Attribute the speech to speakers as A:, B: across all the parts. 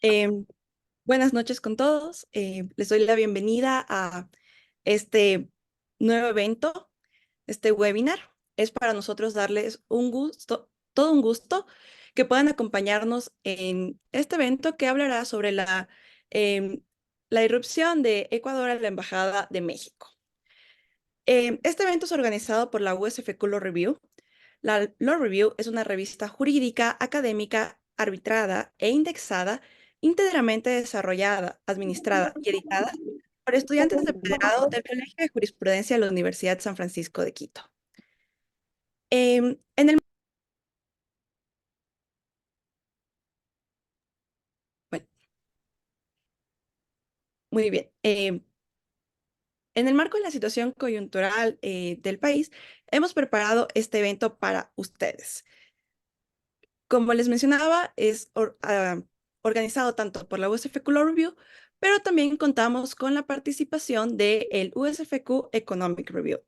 A: Em, Buenas noches con todos. Les doy la bienvenida a este nuevo evento, este webinar. Es para nosotros darles un gusto, todo un gusto, que puedan acompañarnos en este evento que hablará sobre em, la irrupción de Ecuador a la Embajada de México. Este evento es organizado por la USF Law Review. La Law Review es una revista jurídica, académica, arbitrada e indexada, íntegramente desarrollada, administrada y editada por estudiantes de pregrado del Colegio de Jurisprudencia de la Universidad San Francisco de Quito. En el, bueno, muy bien. En el marco de la situación coyuntural del país, hemos preparado este evento para ustedes. Como les mencionaba, es organizado tanto por la USFQ Law Review, pero también contamos con la participación del USFQ Economic Review.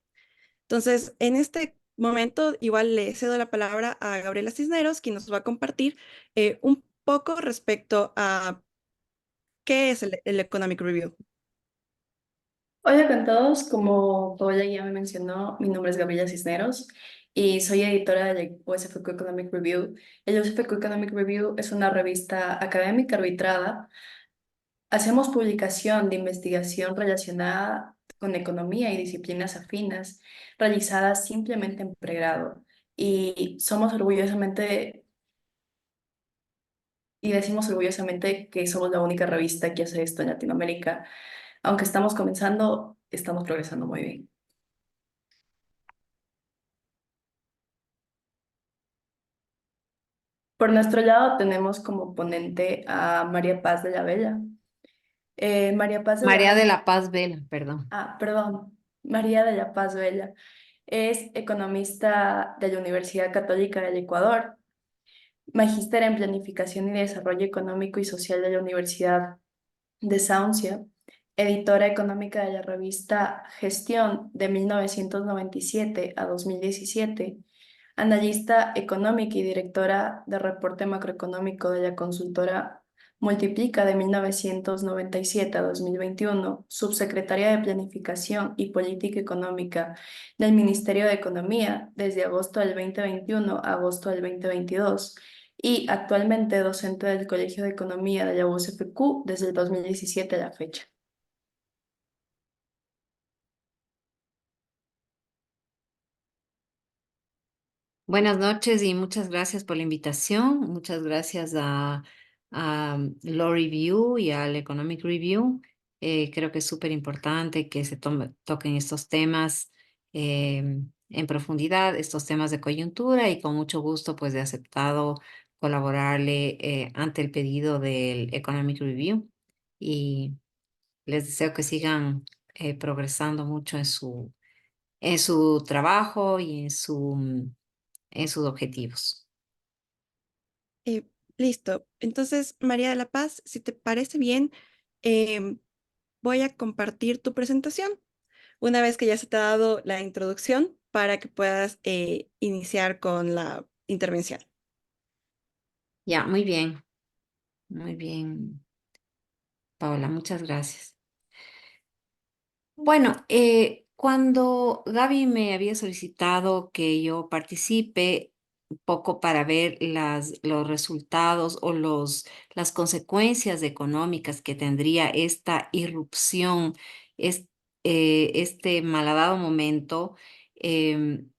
A: Entonces, en este momento, igual le cedo la palabra a Gabriela Cisneros, quien nos va a compartir un poco respecto a qué es el Economic Review.
B: Hola con todos, como Paola ya me mencionó, mi nombre es Gabriela Cisneros y soy editora del USFQ Economic Review. El USFQ Economic Review es una revista académica arbitrada. Hacemos publicación de investigación relacionada con economía y disciplinas afinas, realizadas simplemente en pregrado. Y somos orgullosamente, y decimos orgullosamente que somos la única revista que hace esto en Latinoamérica. Aunque estamos comenzando, estamos progresando muy bien. Por nuestro lado tenemos como ponente a María Paz de la Vela. María Paz de la
C: María de
B: Vela,
C: la Paz Vela, perdón.
B: perdón, María de la Paz Vela es economista de la Universidad Católica del Ecuador, magíster en Planificación y Desarrollo Económico y Social de la Universidad de Sauncia, editora económica de la revista Gestión de 1997 a 2017, analista económica y directora de reporte macroeconómico de la consultora Multiplica de 1997 a 2021, subsecretaria de Planificación y Política Económica del Ministerio de Economía desde agosto del 2021 a agosto del 2022 y actualmente docente del Colegio de Economía de la USFQ desde el 2017 a la fecha.
C: Buenas noches y muchas gracias por la invitación. Muchas gracias a Law Review y al Economic Review. Creo que es súper importante que se toquen estos temas en profundidad, estos temas de coyuntura y con mucho gusto pues he aceptado colaborarle ante el pedido del Economic Review y les deseo que sigan progresando mucho en su trabajo y en sus objetivos.
A: Eh, Listo. Entonces, María de la Paz, si te parece bien, em, voy a compartir tu presentación una vez que ya se te ha dado la introducción para que puedas iniciar con la intervención.
C: Ya, muy bien, Paola, muchas gracias. Bueno, cuando Gaby me había solicitado que yo participe un poco para ver los resultados o las consecuencias económicas que tendría esta irrupción, es- este malhadado momento, em,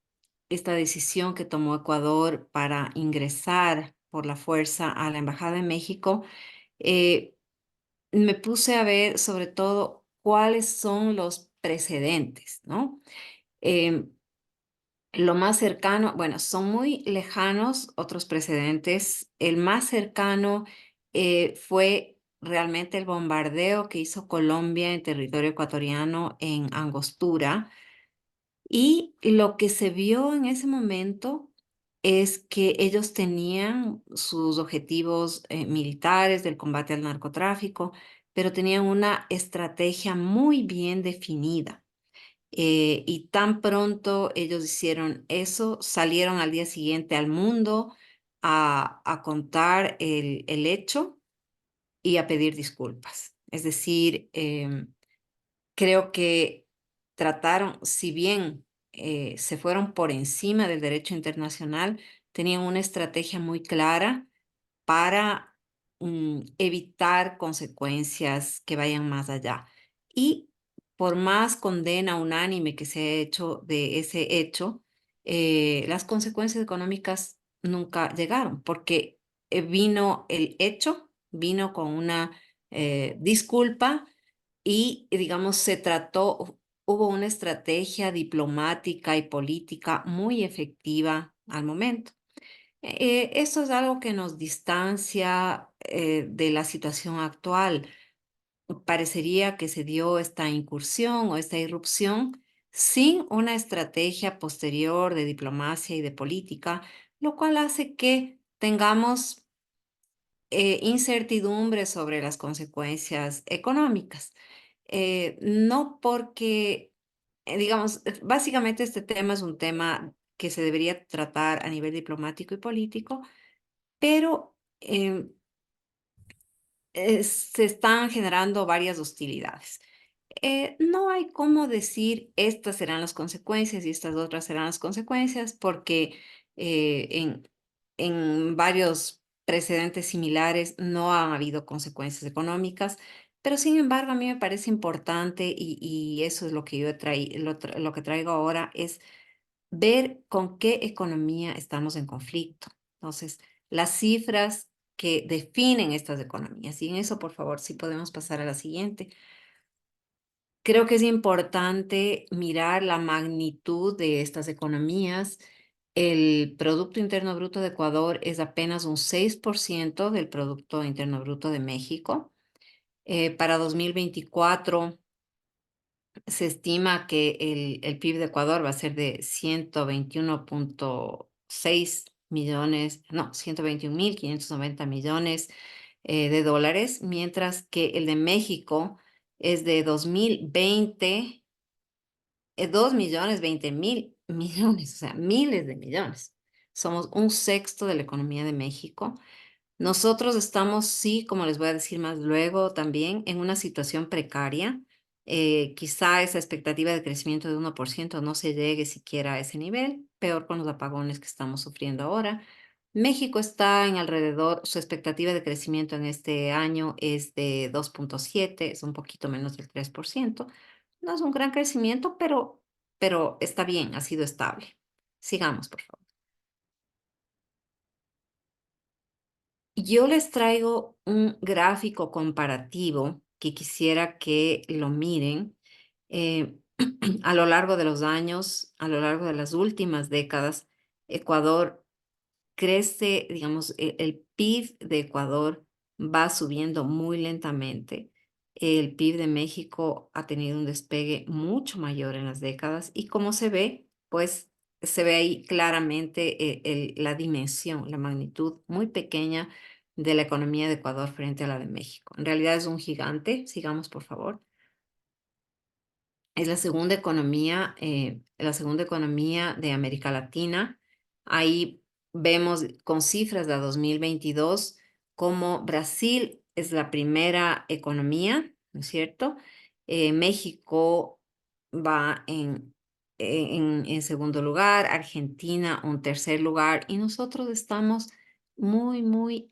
C: esta decisión que tomó Ecuador para ingresar por la fuerza a la Embajada de México, eh, me puse a ver sobre todo cuáles son los precedentes, ¿no? Em, lo más cercano, bueno, son muy lejanos otros precedentes. El más cercano fue realmente el bombardeo que hizo Colombia en territorio ecuatoriano en Angostura. Y lo que se vio en ese momento es que ellos tenían sus objetivos militares del combate al narcotráfico, pero tenían una estrategia muy bien definida. Y tan pronto ellos hicieron eso, salieron al día siguiente al mundo a contar el hecho y a pedir disculpas. Es decir, creo que trataron, si bien se fueron por encima del derecho internacional, tenían una estrategia muy clara para evitar consecuencias que vayan más allá. Y por más condena unánime que se ha hecho de ese hecho, las consecuencias económicas nunca llegaron, porque vino el hecho, vino con una disculpa y, digamos, hubo una estrategia diplomática y política muy efectiva al momento. Esto es algo que nos distancia de la situación actual. Parecería que se dio esta incursión o esta irrupción sin una estrategia posterior de diplomacia y de política, lo cual hace que tengamos incertidumbre sobre las consecuencias económicas. No porque, digamos, básicamente este tema es un tema que se debería tratar a nivel diplomático y político, pero se están generando varias hostilidades. No hay cómo decir estas serán las consecuencias y estas otras serán las consecuencias, porque en varios precedentes similares no han habido consecuencias económicas, pero sin embargo a mí me parece importante y eso es lo que yo lo que traigo ahora es ver con qué economía estamos en conflicto. Entonces, las cifras que definen estas economías. Y en eso, por favor, sí podemos pasar a la siguiente. Creo que es importante mirar la magnitud de estas economías. El Producto Interno Bruto de Ecuador es apenas un 6% del Producto Interno Bruto de México. Para 2024 se estima que el PIB de Ecuador va a ser de 121.6 millones, no, 121.590 millones de dólares, mientras que el de México es de 2020, 2.020.000 millones, o sea, miles de millones. Somos un sexto de la economía de México. Nosotros estamos, sí, como les voy a decir más luego, también en una situación precaria. Quizá esa expectativa de crecimiento de 1% no se llegue siquiera a ese nivel, peor con los apagones que estamos sufriendo ahora. México está en alrededor, su expectativa de crecimiento en este año es de 2.7, es un poquito menos del 3%. No es un gran crecimiento, pero está bien, ha sido estable. Sigamos, por favor. Yo les traigo un gráfico comparativo que quisiera que lo miren eh, a lo largo de los años, a lo largo de las últimas décadas. Ecuador crece, digamos, el PIB de Ecuador va subiendo muy lentamente. El PIB de México ha tenido un despegue mucho mayor en las décadas y como se ve, pues se ve ahí claramente la dimensión, la magnitud muy pequeña de la economía de Ecuador frente a la de México. En realidad es un gigante. Sigamos, por favor. Es la segunda economía de América Latina. Ahí vemos con cifras de 2022 como Brasil es la primera economía, ¿no es cierto? México va en segundo lugar, Argentina un tercer lugar y nosotros estamos muy,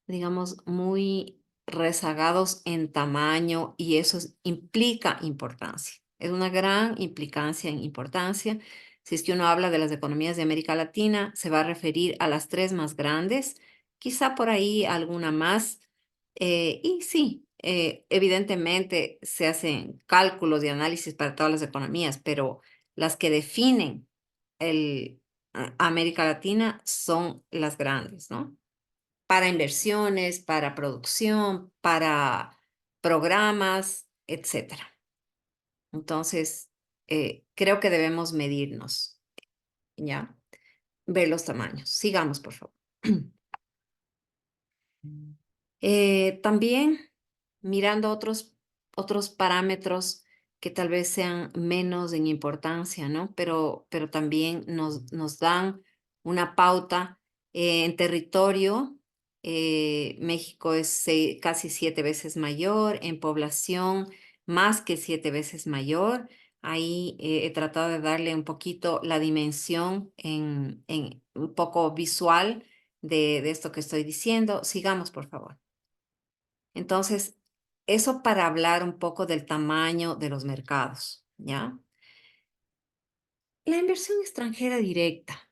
C: digamos, muy rezagados en tamaño y eso implica importancia. Es una gran implicancia en importancia. Si es que uno habla de las economías de América Latina, se va a referir a las tres más grandes, quizá por ahí alguna más. Y sí, evidentemente se hacen cálculos y análisis para todas las economías, pero las que definen América Latina son las grandes, ¿no? Para inversiones, para producción, para programas, etcétera. Entonces, creo que debemos medirnos, ¿ya? Ver los tamaños. Sigamos, por favor. También mirando otros parámetros que tal vez sean menos en importancia, ¿no? Pero también nos dan una pauta en territorio. México es casi 7 veces mayor, en población más que 7 veces mayor. Ahí he tratado de darle un poquito la dimensión en un poco visual de esto que estoy diciendo. Sigamos, por favor. Entonces, eso para hablar un poco del tamaño de los mercados, ¿ya? La inversión extranjera directa.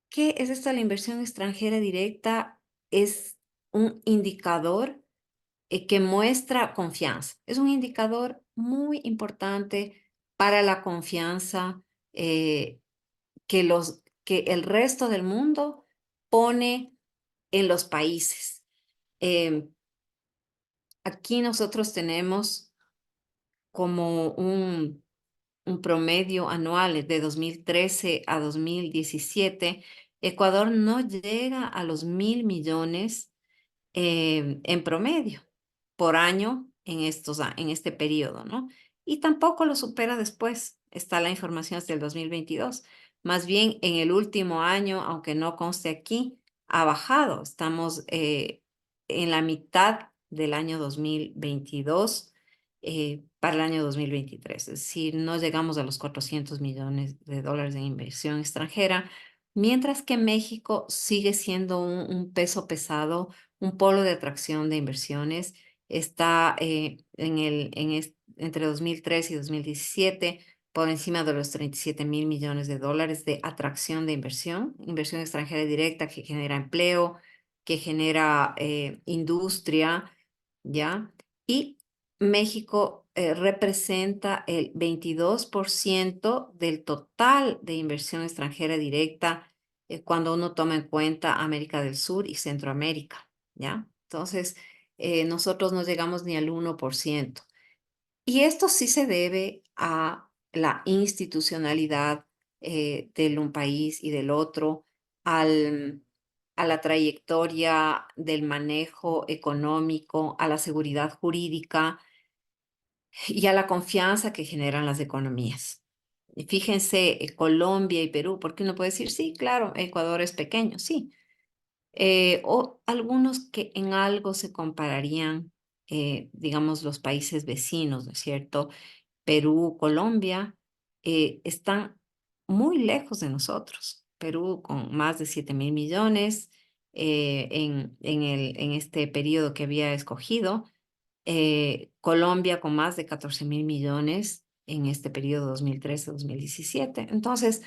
C: ¿Qué es esto de la inversión extranjera directa? Es un indicador que muestra confianza. Es un indicador muy importante para la confianza que el resto del mundo pone en los países. Em, Aquí nosotros tenemos como un promedio anual de 2013 a 2017. Ecuador no llega a los 1.000 millones en promedio por año en este periodo, ¿no? Y tampoco lo supera después. Está la información hasta el 2022. Más bien en el último año, aunque no conste aquí, ha bajado. Estamos en la mitad del año 2022 para el año 2023. Es decir, no llegamos a los 400 millones de dólares en inversión extranjera, mientras que México sigue siendo un peso pesado, un polo de atracción de inversiones. Está entre 2003 y 2017 por encima de los 37.000 millones de dólares de atracción de inversión extranjera directa que genera empleo, que genera industria, ¿ya? Y México representa el 22% del total de inversión extranjera directa cuando uno toma en cuenta América del Sur y Centroamérica, ¿ya? Entonces, nosotros no llegamos ni al 1%. Y esto sí se debe a la institucionalidad de un país y del otro, a la trayectoria del manejo económico, a la seguridad jurídica y a la confianza que generan las economías. Y fíjense, Colombia y Perú, porque uno puede decir, sí, claro, Ecuador es pequeño, sí, o algunos que en algo se compararían, digamos, los países vecinos, ¿no es cierto? Perú, Colombia, están muy lejos de nosotros. Perú con más de 7.000 millones en este periodo que había escogido. Colombia con más de 14.000 millones en este periodo 2013-2017. Entonces,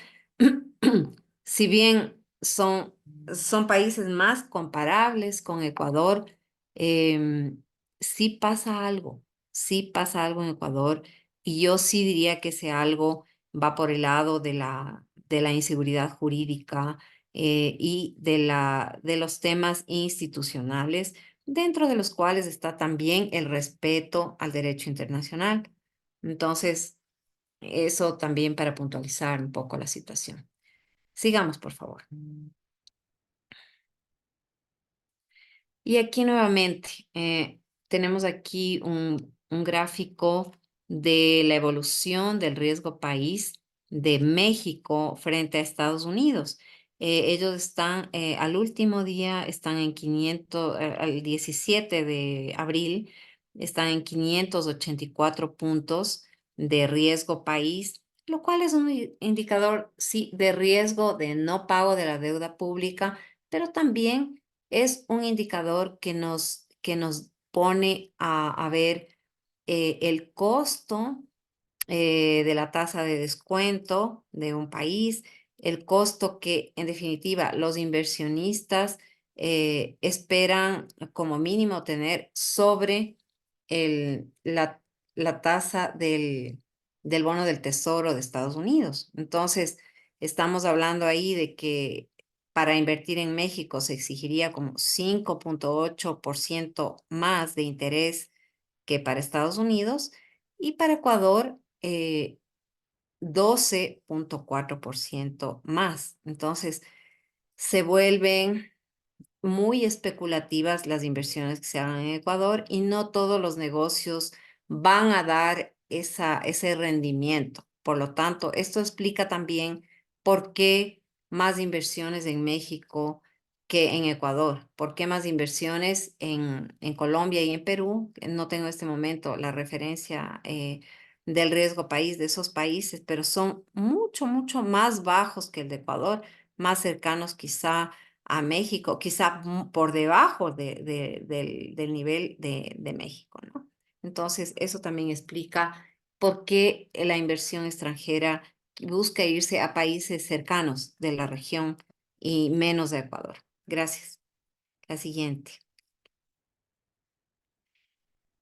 C: si bien son países más comparables con Ecuador, sí sí pasa algo en Ecuador y yo sí diría que ese algo va por el lado de la inseguridad jurídica y de los temas institucionales dentro de los cuales está también el respeto al derecho internacional. Entonces, eso también para puntualizar un poco la situación. Sigamos, por favor. Y aquí nuevamente tenemos aquí un gráfico de la evolución del riesgo país de México frente a Estados Unidos. Ellos están al último día, están en 500, al 17 de abril, están en 584 puntos de riesgo país, lo cual es un indicador, sí, de riesgo de no pago de la deuda pública, pero también es un indicador que nos pone a ver el costo de la tasa de descuento de un país, el costo que en definitiva los inversionistas esperan como mínimo tener sobre el, la, la tasa del bono del Tesoro de Estados Unidos. Entonces, estamos hablando ahí de que para invertir en México se exigiría como 5,8% más de interés que para Estados Unidos y para Ecuador 12,4% más. Entonces, se vuelven muy especulativas las inversiones que se hagan en Ecuador y no todos los negocios van a dar ese rendimiento. Por lo tanto, esto explica también por qué más inversiones en México que en Ecuador. ¿Por qué más inversiones en Colombia y en Perú? No tengo en este momento la referencia del riesgo país de esos países, pero son mucho, mucho más bajos que el de Ecuador, más cercanos quizá a México, quizá por debajo del nivel de México, ¿no? Entonces, eso también explica por qué la inversión extranjera busca irse a países cercanos de la región y menos de Ecuador. Gracias. La siguiente.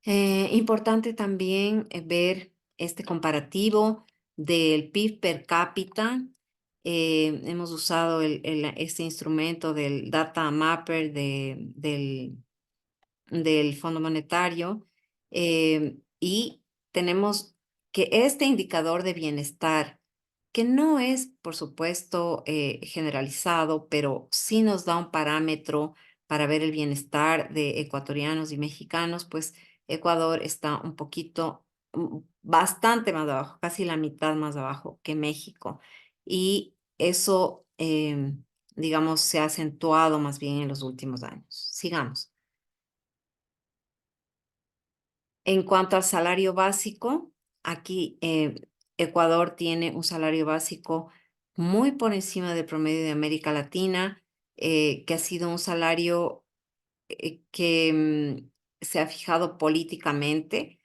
C: Importante también ver este comparativo del PIB per cápita. Hemos usado este instrumento del Data Mapper del Fondo Monetario y tenemos que este indicador de bienestar, que no es, por supuesto, generalizado, pero sí nos da un parámetro para ver el bienestar de ecuatorianos y mexicanos, pues Ecuador está un poquito, bastante más abajo, casi la mitad más abajo que México. Y eso, digamos, se ha acentuado más bien en los últimos años. Sigamos. En cuanto al salario básico, aquí Ecuador tiene un salario básico muy por encima del promedio de América Latina, que ha sido un salario que se ha fijado políticamente,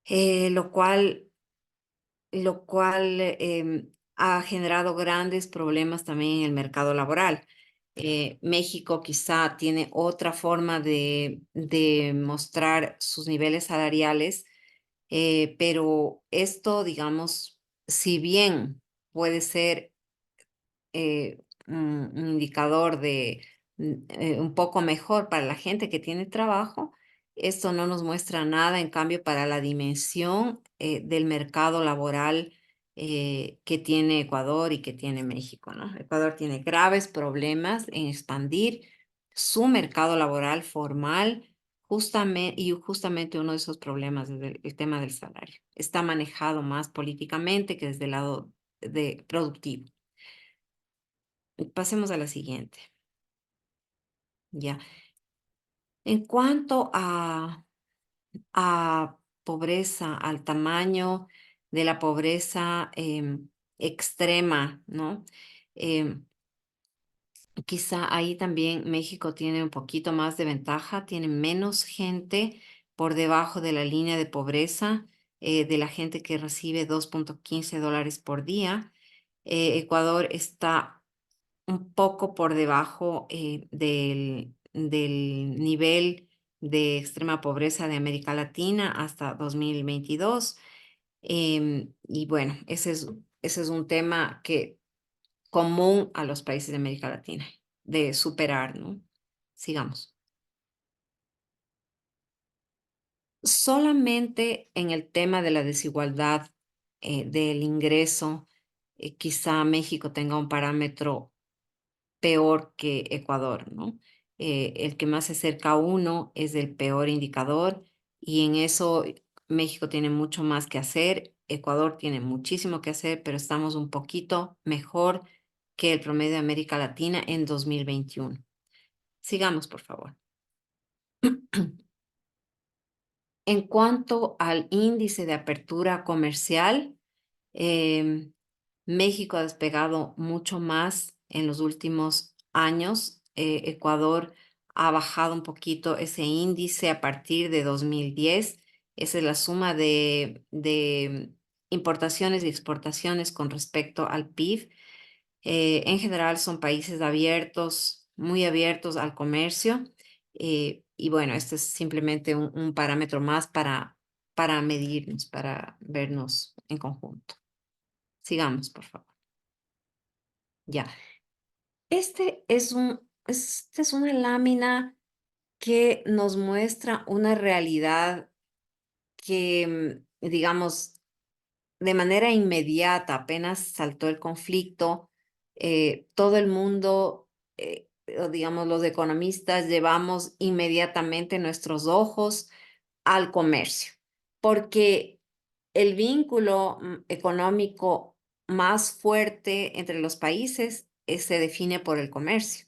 C: lo cual ha generado grandes problemas también en el mercado laboral. México quizá tiene otra forma de mostrar sus niveles salariales, pero esto, digamos, si bien puede ser un indicador de un poco mejor para la gente que tiene trabajo, esto no nos muestra nada, en cambio, para la dimensión del mercado laboral que tiene Ecuador y que tiene México, ¿no? Ecuador tiene graves problemas en expandir su mercado laboral formal. Justamente uno de esos problemas es el tema del salario. Está manejado más políticamente que desde el lado productivo. Pasemos a la siguiente. Ya. En cuanto a pobreza, al tamaño de la pobreza extrema, ¿no? Em, Quizá ahí también México tiene un poquito más de ventaja, tiene menos gente por debajo de la línea de pobreza, de la gente que recibe $2.15 por día. Ecuador está un poco por debajo del nivel de extrema pobreza de América Latina hasta 2022. Y bueno, ese es un tema común a los países de América Latina, de superar, ¿no? Sigamos. Solamente en el tema de la desigualdad del ingreso, quizá México tenga un parámetro peor que Ecuador, ¿no? El que más se acerca a uno es el peor indicador y en eso México tiene mucho más que hacer, Ecuador tiene muchísimo que hacer, pero estamos un poquito mejor que el promedio de América Latina en 2021. Sigamos, por favor. En cuanto al índice de apertura comercial, em, México ha despegado mucho más en los últimos años. Ecuador ha bajado un poquito ese índice a partir de 2010. Esa es la suma de importaciones y exportaciones con respecto al PIB. En general son países abiertos, muy abiertos al comercio. Y bueno, este es simplemente un parámetro más para medirnos, para vernos en conjunto. Sigamos, por favor. Ya. Esta es una lámina que nos muestra una realidad que, digamos, de manera inmediata, apenas saltó el conflicto, todo el mundo, o digamos, los economistas, llevamos inmediatamente nuestros ojos al comercio, porque el vínculo económico más fuerte entre los países se define por el comercio.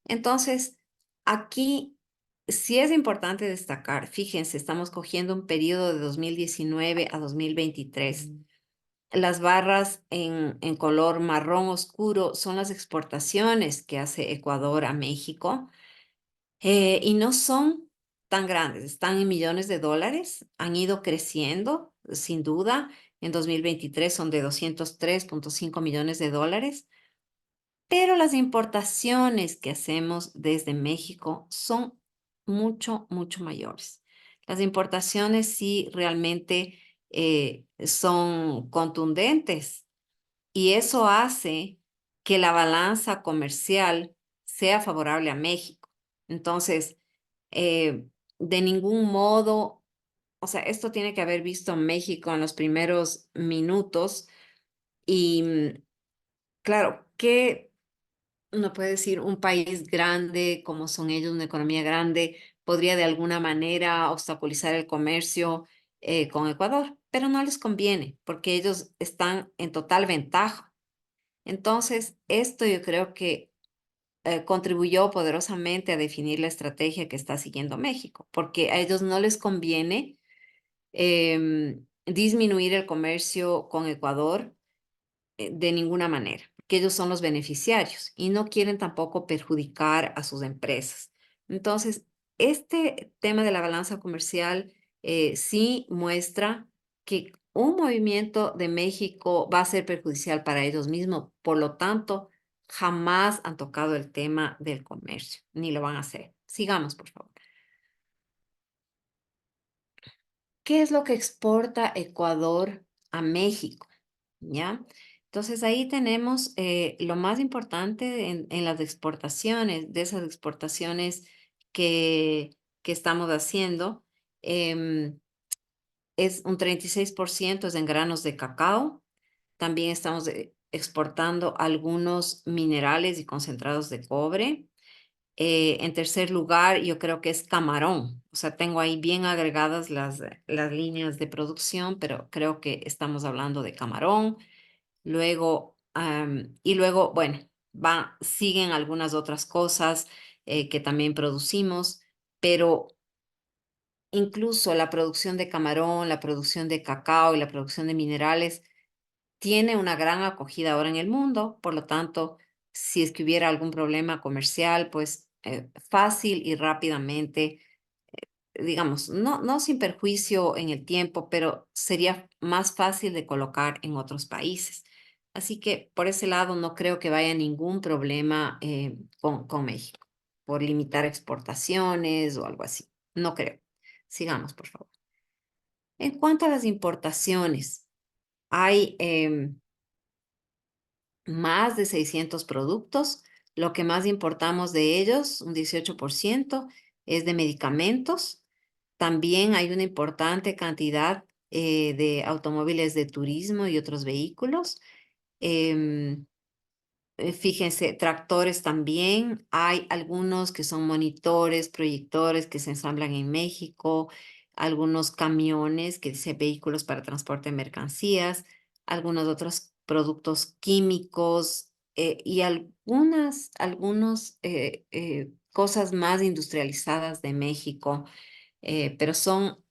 C: Entonces, aquí sí es importante destacar, fíjense, estamos cogiendo un periodo de 2019 a 2023. Las barras en color marrón oscuro son las exportaciones que hace Ecuador a México, y no son tan grandes, están en millones de dólares, han ido creciendo, sin duda. En 2023 son de 203,5 millones de dólares, pero las importaciones que hacemos desde México son mucho, mucho mayores. Las importaciones sí realmente son contundentes y eso hace que la balanza comercial sea favorable a México. Entonces, de ningún modo, o sea, esto tiene que haber visto México en los primeros minutos y claro, ¿qué uno puede decir? Un país grande como son ellos, una economía grande, podría de alguna manera obstaculizar el comercio con Ecuador, pero no les conviene porque ellos están en total ventaja. Entonces, esto yo creo que contribuyó poderosamente a definir la estrategia que está siguiendo México, porque a ellos no les conviene disminuir el comercio con Ecuador de ninguna manera, porque ellos son los beneficiarios y no quieren tampoco perjudicar a sus empresas. Entonces, este tema de la balanza comercial sí muestra que un movimiento de México va a ser perjudicial para ellos mismos, por lo tanto, jamás han tocado el tema del comercio, ni lo van a hacer. Sigamos, por favor. ¿Qué es lo que exporta Ecuador a México? ¿Ya? Entonces ahí tenemos lo más importante en las exportaciones, de esas exportaciones que estamos haciendo. em, es un 36% es en granos de cacao. También estamos exportando algunos minerales y concentrados de cobre. En tercer lugar, yo creo que es camarón. O sea, tengo ahí bien agregadas las líneas de producción, pero creo que estamos hablando de camarón. Luego, y luego, bueno, siguen algunas otras cosas que también producimos, pero incluso la producción de camarón, la producción de cacao y la producción de minerales tiene una gran acogida ahora en el mundo. Por lo tanto, si es que hubiera algún problema comercial, pues fácil y rápidamente, digamos, no sin perjuicio en el tiempo, pero sería más fácil de colocar en otros países. Así que por ese lado no creo que vaya ningún problema con México por limitar exportaciones o algo así. No creo. Sigamos, por favor. En cuanto a las importaciones, hay más de 600 productos. Lo que más importamos de ellos, un 18%, es de medicamentos. También hay una importante cantidad de automóviles de turismo y otros vehículos. Em, Fíjense, tractores también. Hay algunos que son monitores, proyectores que se ensamblan en México, algunos camiones que dicen vehículos para transporte de mercancías, algunos otros productos químicos y algunos cosas más industrializadas de México, pero son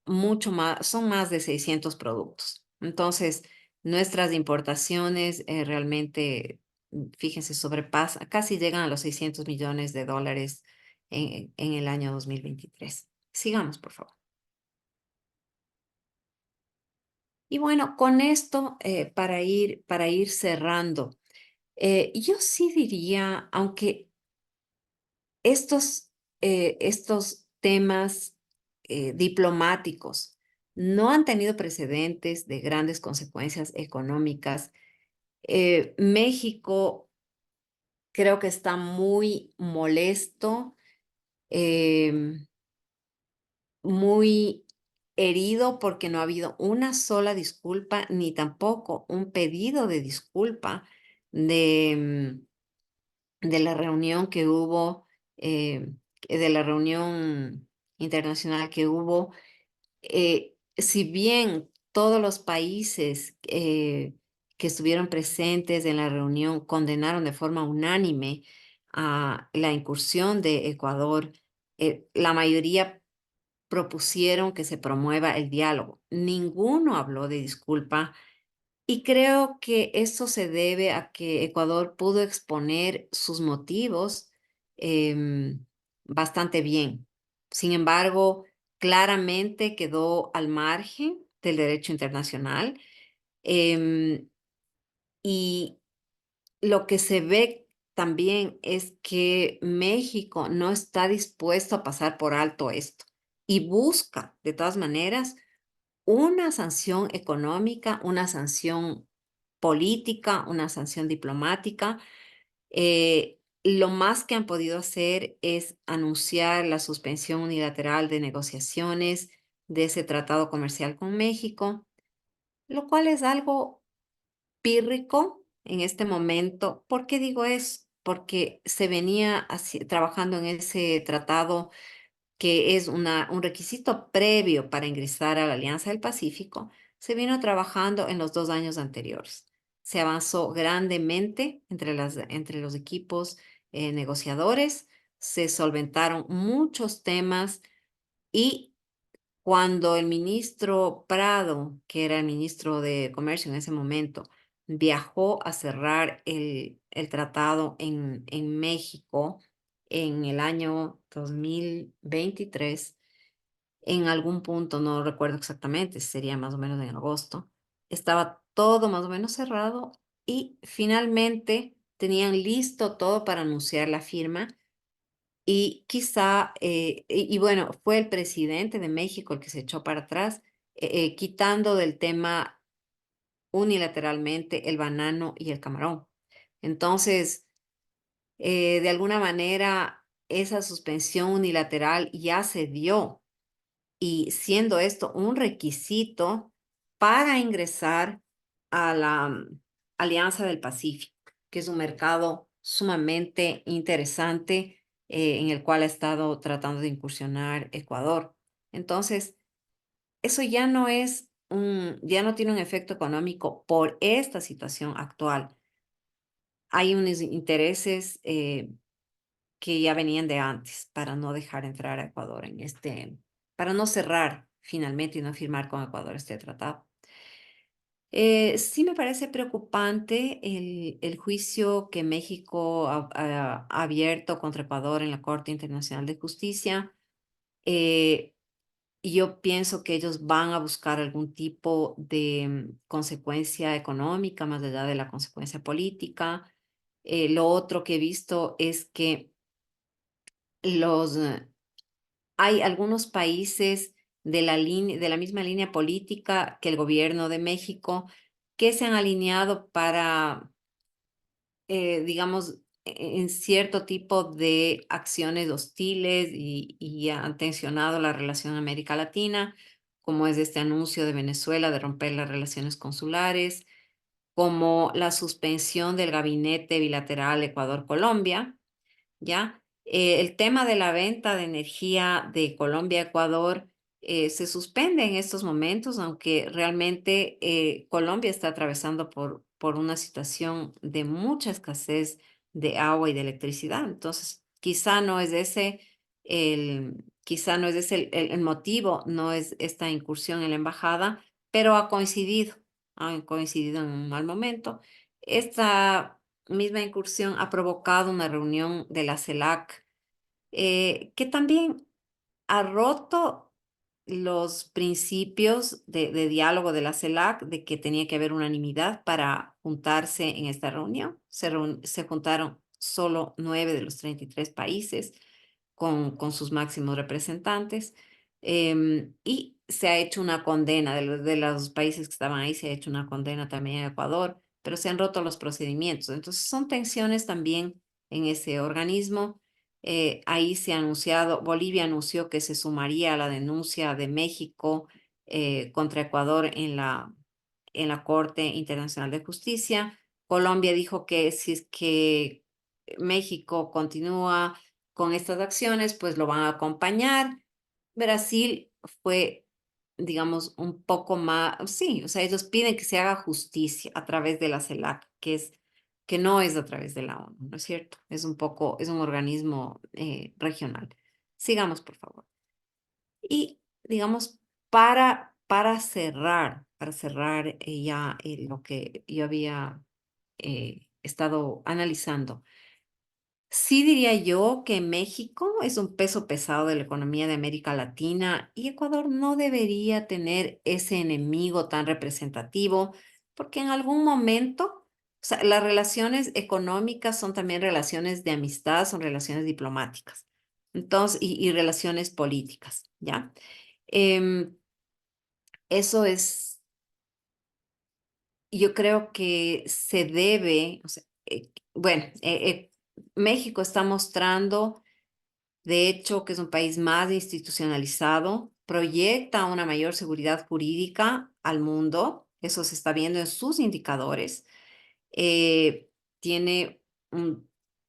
C: mucho más, son más de 600 productos. Entonces, nuestras importaciones realmente, fíjense, sobrepasan, casi llegan a los 600 millones de dólares en el año 2023. Sigamos, por favor. Y bueno, con esto, para ir cerrando, yo sí diría, aunque estos temas diplomáticos no han tenido precedentes de grandes consecuencias económicas, México creo que está muy molesto, em, muy herido porque no ha habido una sola disculpa ni tampoco un pedido de disculpa de, de la reunión que hubo, de la reunión internacional que hubo. Si bien todos los países que estuvieron presentes en la reunión condenaron de forma unánime a la incursión de Ecuador, la mayoría propusieron que se promueva el diálogo. Ninguno habló de disculpa y creo que esto se debe a que Ecuador pudo exponer sus motivos bastante bien. Sin embargo, claramente quedó al margen del derecho internacional. em, y lo que se ve también es que México no está dispuesto a pasar por alto esto y busca, de todas maneras, una sanción económica, una sanción política, una sanción diplomática. Lo más que han podido hacer es anunciar la suspensión unilateral de negociaciones de ese tratado comercial con México, lo cual es algo pírrico en este momento. ¿Por qué digo eso? Porque se venía trabajando en ese tratado que es un requisito previo para ingresar a la Alianza del Pacífico. Se vino trabajando en los 2 años anteriores. Se avanzó grandemente entre los equipos negociadores, se solventaron muchos temas y cuando el ministro Prado, que era el ministro de Comercio en ese momento, viajó a cerrar el tratado en México en el año 2023, en algún punto, no recuerdo exactamente, sería más o menos en agosto, estaba todo más o menos cerrado y finalmente tenían listo todo para anunciar la firma y quizá, y bueno, fue el presidente de México el que se echó para atrás, quitando del tema unilateralmente el banano y el camarón. Entonces, de alguna manera, esa suspensión unilateral ya se dio y siendo esto un requisito para ingresar a la Alianza del Pacífico, que es un mercado sumamente interesante en el cual ha estado tratando de incursionar Ecuador. Entonces, eso ya no tiene un efecto económico por esta situación actual. Hay unos intereses que ya venían de antes para no dejar entrar a Ecuador para no cerrar finalmente y no firmar con Ecuador este tratado. Sí me parece preocupante el juicio que México ha abierto contra Ecuador en la Corte Internacional de Justicia. Eh, y yo pienso que ellos van a buscar algún tipo de consecuencia económica más allá de la consecuencia política. Lo otro que he visto es que los, hay algunos países de la misma línea política que el gobierno de México que se han alineado para, digamos, en cierto tipo de acciones hostiles y han tensionado la relación América Latina, como es este anuncio de Venezuela de romper las relaciones consulares, como la suspensión del gabinete bilateral Ecuador-Colombia, ¿ya? El tema de la venta de energía de Colombia a Ecuador se suspende en estos momentos, aunque realmente Colombia está atravesando por una situación de mucha escasez de agua y de electricidad. Entonces, quizá no es ese el motivo, no es esta incursión en la embajada, pero han coincidido en un mal momento. Esta misma incursión ha provocado una reunión de la CELAC que también ha roto los principios de diálogo de la CELAC, de que tenía que haber unanimidad para juntarse en esta reunión. Se juntaron solo 9 de los 33 países con sus máximos representantes. Y se ha hecho una condena de los países que estaban ahí, se ha hecho una condena también a Ecuador, pero se han roto los procedimientos. Entonces son tensiones también en ese organismo. Ahí se ha anunciado, Bolivia anunció que se sumaría a la denuncia de México contra Ecuador en la Corte Internacional de Justicia. Colombia dijo que si es que México continúa con estas acciones, pues lo van a acompañar. Brasil fue, digamos, un poco más, sí, o sea, ellos piden que se haga justicia a través de la CELAC, que no es a través de la ONU, ¿no es cierto? Es un organismo regional. Sigamos, por favor. Y digamos, para cerrar ya lo que yo había estado analizando. Sí diría yo que México es un peso pesado de la economía de América Latina y Ecuador no debería tener ese enemigo tan representativo porque en algún momento, o sea, las relaciones económicas son también relaciones de amistad, son relaciones diplomáticas, entonces, y relaciones políticas, ¿ya? Em, eso es, yo creo que se debe, o sea, bueno, México está mostrando de hecho, que es un país más institucionalizado, proyecta una mayor seguridad jurídica al mundo, eso se está viendo en sus indicadores. Eh, tiene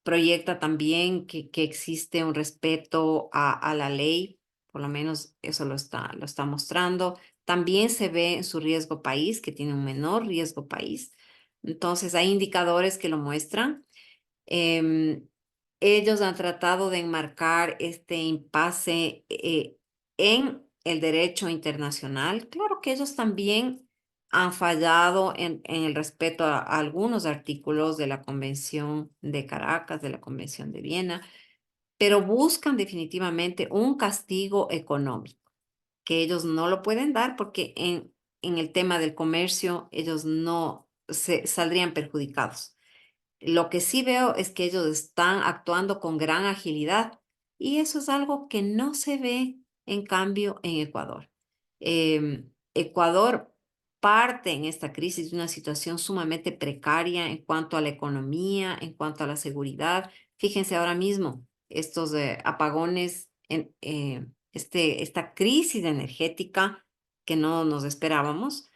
C: proyecta también que existe un respeto a la ley, por lo menos eso lo está mostrando. También se ve en su riesgo país, que tiene un menor riesgo país. Entonces, hay indicadores que lo muestran. Em, Ellos han tratado de enmarcar este impasse en el derecho internacional. Claro que ellos también han fallado en el respeto a algunos artículos de la Convención de Caracas, de la Convención de Viena, pero buscan definitivamente un castigo económico, que ellos no lo pueden dar porque en el tema del comercio ellos no se saldrían perjudicados. Lo que sí veo es que ellos están actuando con gran agilidad y eso es algo que no se ve en cambio en Ecuador. Ecuador parte en esta crisis de una situación sumamente precaria en cuanto a la economía, en cuanto a la seguridad. Fíjense ahora mismo estos apagones, esta crisis energética que no nos esperábamos.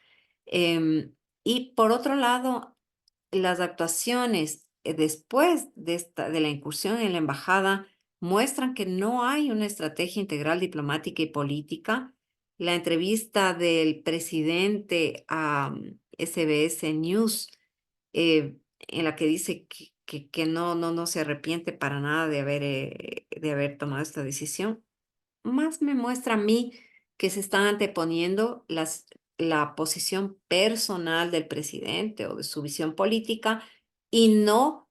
C: Y por otro lado, las actuaciones después de la incursión en la embajada muestran que no hay una estrategia integral diplomática y política. La entrevista del presidente a SBS News, en la que dice que no se arrepiente para nada de haber tomado esta decisión, más me muestra a mí que se están anteponiendo la posición personal del presidente o de su visión política y no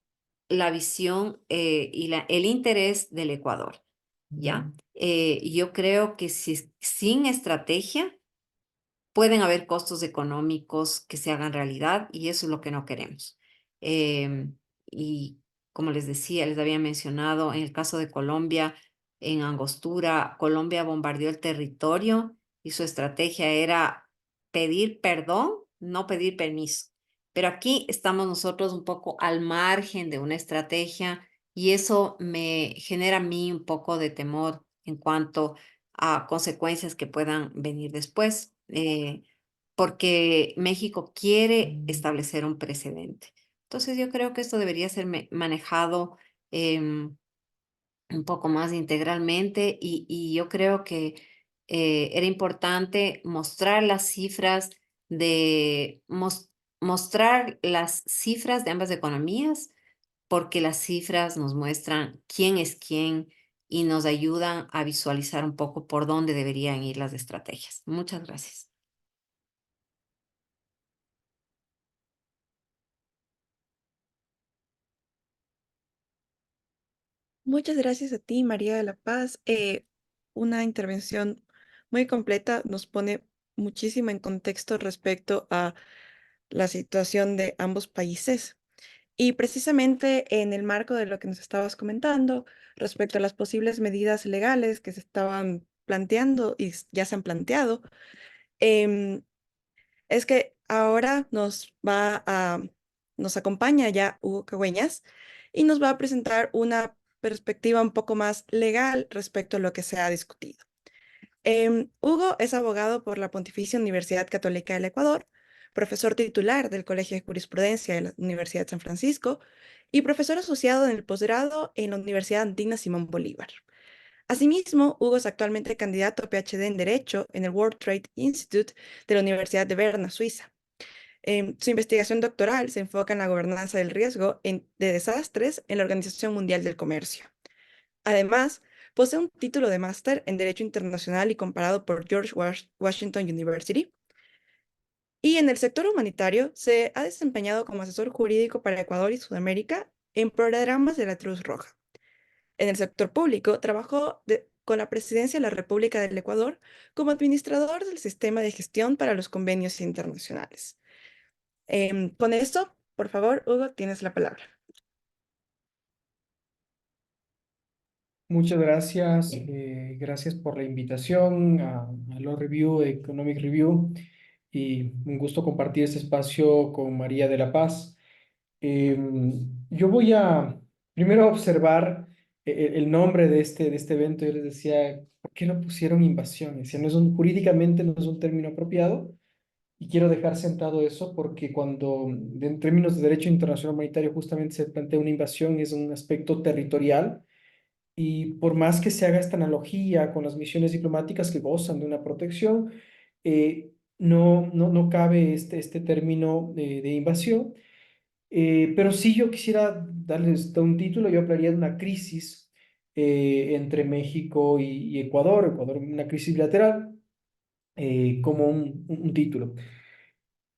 C: la visión y el interés del Ecuador, ¿ya? Yo creo que sin estrategia pueden haber costos económicos que se hagan realidad y eso es lo que no queremos. Y como les decía, les había mencionado, en el caso de Colombia, en Angostura, Colombia bombardeó el territorio y su estrategia era pedir perdón, no pedir permiso. Pero aquí estamos nosotros un poco al margen de una estrategia y eso me genera a mí un poco de temor en cuanto a consecuencias que puedan venir después, porque México quiere establecer un precedente. Entonces yo creo que esto debería ser manejado un poco más integralmente y yo creo que era importante mostrar las cifras mostrar las cifras de ambas economías porque las cifras nos muestran quién es quién y nos ayudan a visualizar un poco por dónde deberían ir las estrategias. Muchas gracias.
A: Muchas gracias a ti, María de la Paz. Una intervención muy completa, nos pone muchísimo en contexto respecto a la situación de ambos países. Y precisamente en el marco de lo que nos estabas comentando respecto a las posibles medidas legales que se estaban planteando y ya se han planteado, em, es que ahora nos acompaña ya Hugo Cagüeñas y nos va a presentar una perspectiva un poco más legal respecto a lo que se ha discutido. Hugo es abogado por la Pontificia Universidad Católica del Ecuador, profesor titular del Colegio de Jurisprudencia de la Universidad de San Francisco y profesor asociado en el posgrado en la Universidad Andina Simón Bolívar. Asimismo, Hugo es actualmente candidato a PhD en Derecho en el World Trade Institute de la Universidad de Berna, Suiza. Su investigación doctoral se enfoca en la gobernanza del riesgo de desastres en la Organización Mundial del Comercio. Además, posee un título de máster en Derecho Internacional y comparado por George Washington University. Y en el sector humanitario se ha desempeñado como asesor jurídico para Ecuador y Sudamérica en programas de la Cruz Roja. En el sector público, trabajó con la Presidencia de la República del Ecuador como administrador del sistema de gestión para los convenios internacionales. Con esto, por favor, Hugo, tienes la palabra.
D: Muchas gracias. Gracias por la invitación a Law Review, Economic Review, y un gusto compartir este espacio con María de la Paz. Yo voy a primero observar el nombre de este evento. Yo les decía, ¿por qué no pusieron invasión? Decía, jurídicamente no es un término apropiado, y quiero dejar sentado eso porque cuando en términos de derecho internacional humanitario justamente se plantea una invasión, es un aspecto territorial, y por más que se haga esta analogía con las misiones diplomáticas que gozan de una protección, no cabe este término de invasión. Pero sí, yo quisiera darles un título. Yo hablaría de una crisis entre México y Ecuador, una crisis bilateral, como un título.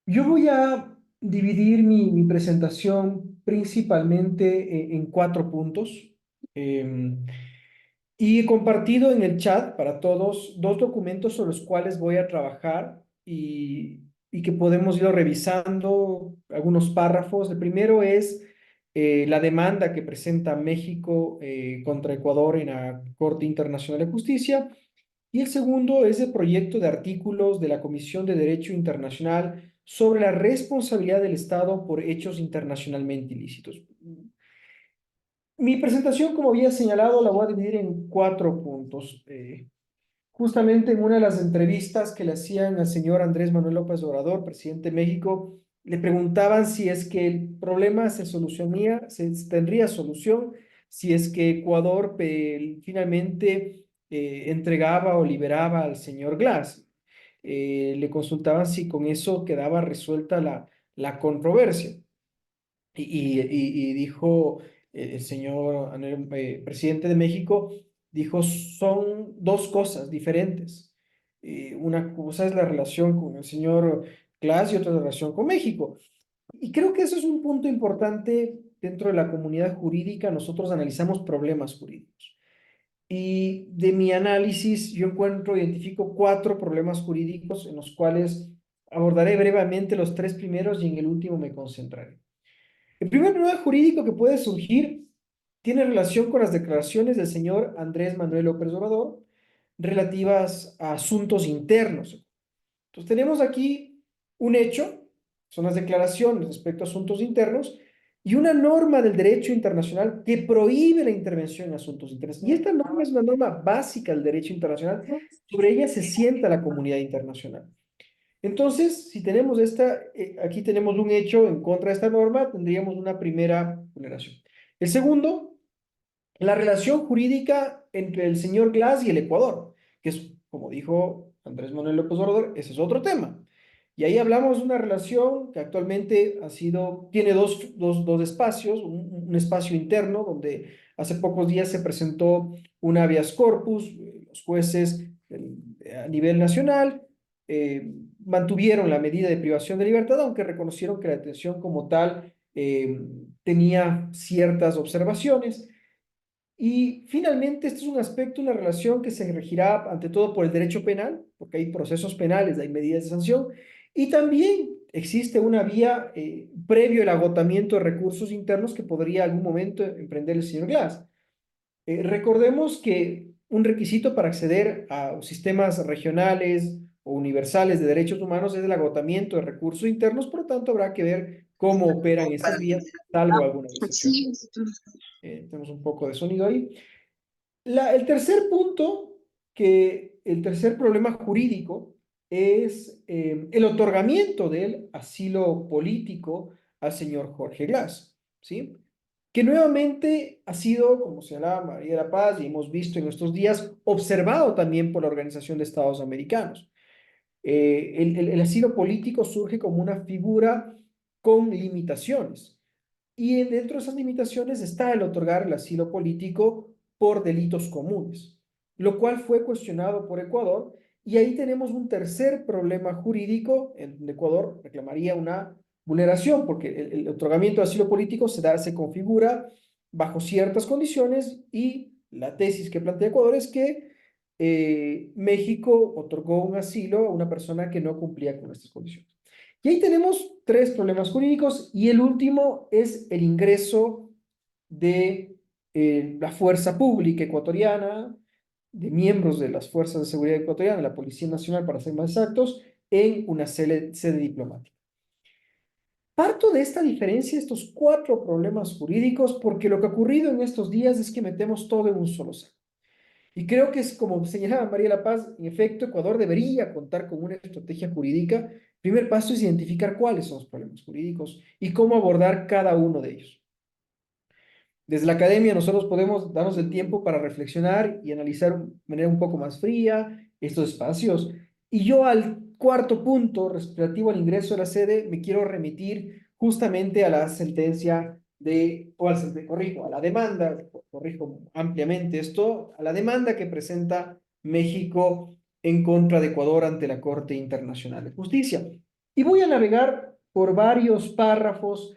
D: Yo voy a dividir mi presentación principalmente en cuatro puntos. Y he compartido en el chat para todos dos documentos sobre los cuales voy a trabajar, y que podemos ir revisando algunos párrafos. El primero es la demanda que presenta México contra Ecuador en la Corte Internacional de Justicia. Y el segundo es el proyecto de artículos de la Comisión de Derecho Internacional sobre la responsabilidad del Estado por hechos internacionalmente ilícitos. Mi presentación, como había señalado, la voy a dividir en cuatro puntos. Justamente en una de las entrevistas que le hacían al señor Andrés Manuel López Obrador, presidente de México, le preguntaban si es que el problema se tendría solución si es que Ecuador finalmente entregaba o liberaba al señor Glass. Le consultaban si con eso quedaba resuelta la controversia. Y dijo el señor presidente de México, dijo, son dos cosas diferentes. Una cosa es la relación con el señor Glass y otra la relación con México. Y creo que eso es un punto importante dentro de la comunidad jurídica. Nosotros analizamos problemas jurídicos. Y de mi análisis, yo identifico cuatro problemas jurídicos en los cuales abordaré brevemente los tres primeros y en el último me concentraré. El primer problema jurídico que puede surgir tiene relación con las declaraciones del señor Andrés Manuel López Obrador relativas a asuntos internos. Entonces tenemos aquí un hecho, son las declaraciones respecto a asuntos internos, y una norma del derecho internacional que prohíbe la intervención en asuntos internos. Y esta norma es una norma básica del derecho internacional, sobre ella se sienta la comunidad internacional. Entonces, si tenemos aquí tenemos un hecho en contra de esta norma, tendríamos una primera vulneración. El segundo, la relación jurídica entre el señor Glass y el Ecuador, que es, como dijo Andrés Manuel López Obrador, ese es otro tema. Y ahí hablamos de una relación que actualmente tiene dos espacios, un espacio interno donde hace pocos días se presentó un habeas corpus. Los jueces a nivel nacional mantuvieron la medida de privación de libertad, aunque reconocieron que la detención como tal tenía ciertas observaciones. Y finalmente, este es un aspecto, una relación que se regirá ante todo por el derecho penal, porque hay procesos penales, hay medidas de sanción, y también existe una vía previo al agotamiento de recursos internos que podría algún momento emprender el señor Glass. Recordemos que un requisito para acceder a sistemas regionales o universales de derechos humanos es el agotamiento de recursos internos. Por lo tanto, habrá que ver cómo operan estas vías, salvo alguna excepción. Tenemos un poco de sonido ahí. El tercer punto, el tercer problema jurídico es el otorgamiento del asilo político al señor Jorge Glass, ¿sí? Que nuevamente ha sido, como señalaba María de la Paz, y hemos visto en estos días, observado también por la Organización de Estados Americanos. El asilo político surge como una figura con limitaciones. Y dentro de esas limitaciones está el otorgar el asilo político por delitos comunes, lo cual fue cuestionado por Ecuador. Y ahí tenemos un tercer problema jurídico en donde Ecuador reclamaría una vulneración, porque el otorgamiento de asilo político se configura bajo ciertas condiciones y la tesis que plantea Ecuador es que México otorgó un asilo a una persona que no cumplía con estas condiciones. Y ahí tenemos tres problemas jurídicos y el último es el ingreso de la fuerza pública ecuatoriana, de miembros de las fuerzas de seguridad ecuatoriana, la Policía Nacional para ser más exactos, en una sede diplomática. Parto de esta diferencia, estos cuatro problemas jurídicos, porque lo que ha ocurrido en estos días es que metemos todo en un solo saco. Y creo que es como señalaba María La Paz, en efecto, Ecuador debería contar con una estrategia jurídica. El primer paso es identificar cuáles son los problemas jurídicos y cómo abordar cada uno de ellos. Desde la academia nosotros podemos darnos el tiempo para reflexionar y analizar de manera un poco más fría estos espacios. Y yo al cuarto punto, relativo al ingreso de la sede, me quiero remitir justamente a la sentencia corrijo, a la demanda, corrijo ampliamente esto, a la demanda que presenta México en contra de Ecuador ante la Corte Internacional de Justicia. Y voy a navegar por varios párrafos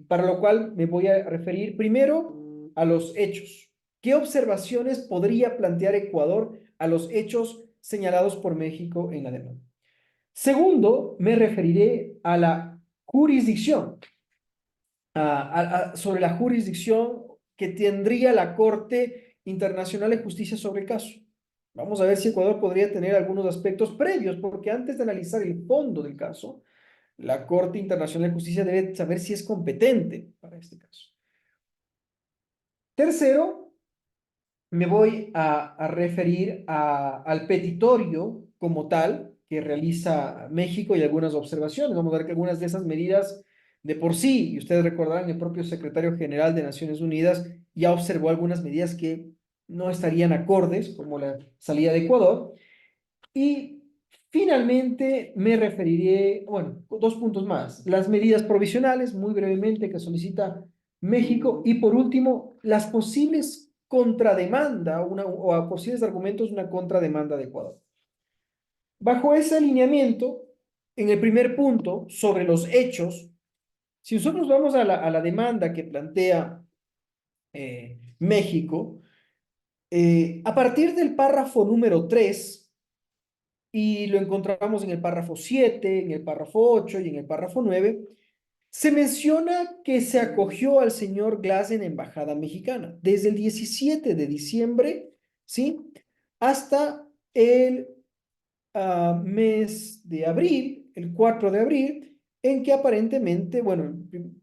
D: para lo cual me voy a referir primero a los hechos. ¿Qué observaciones podría plantear Ecuador a los hechos señalados por México en la demanda? Segundo, me referiré a la jurisdicción, sobre la jurisdicción que tendría la Corte Internacional de Justicia sobre el caso. Vamos a ver si Ecuador podría tener algunos aspectos previos, porque antes de analizar el fondo del caso, la Corte Internacional de Justicia debe saber si es competente para este caso. Tercero, me voy a referir al petitorio como tal que realiza México y algunas observaciones. Vamos a ver que algunas de esas medidas de por sí, y ustedes recordarán, el propio secretario general de Naciones Unidas ya observó algunas medidas que no estarían acordes, como la salida de Ecuador. Y finalmente me referiré, bueno, dos puntos más. Las medidas provisionales, muy brevemente, que solicita México. Y por último, las posibles contrademanda o a posibles argumentos de una contrademanda de Ecuador. Bajo ese alineamiento, en el primer punto, sobre los hechos, si nosotros vamos a la demanda que plantea México, a partir del párrafo número 3, y lo encontramos en el párrafo 7, en el párrafo 8 y en el párrafo 9, se menciona que se acogió al señor Glass en Embajada Mexicana desde el 17 de diciembre, ¿sí? Hasta el mes de abril, el 4 de abril, en que aparentemente, bueno,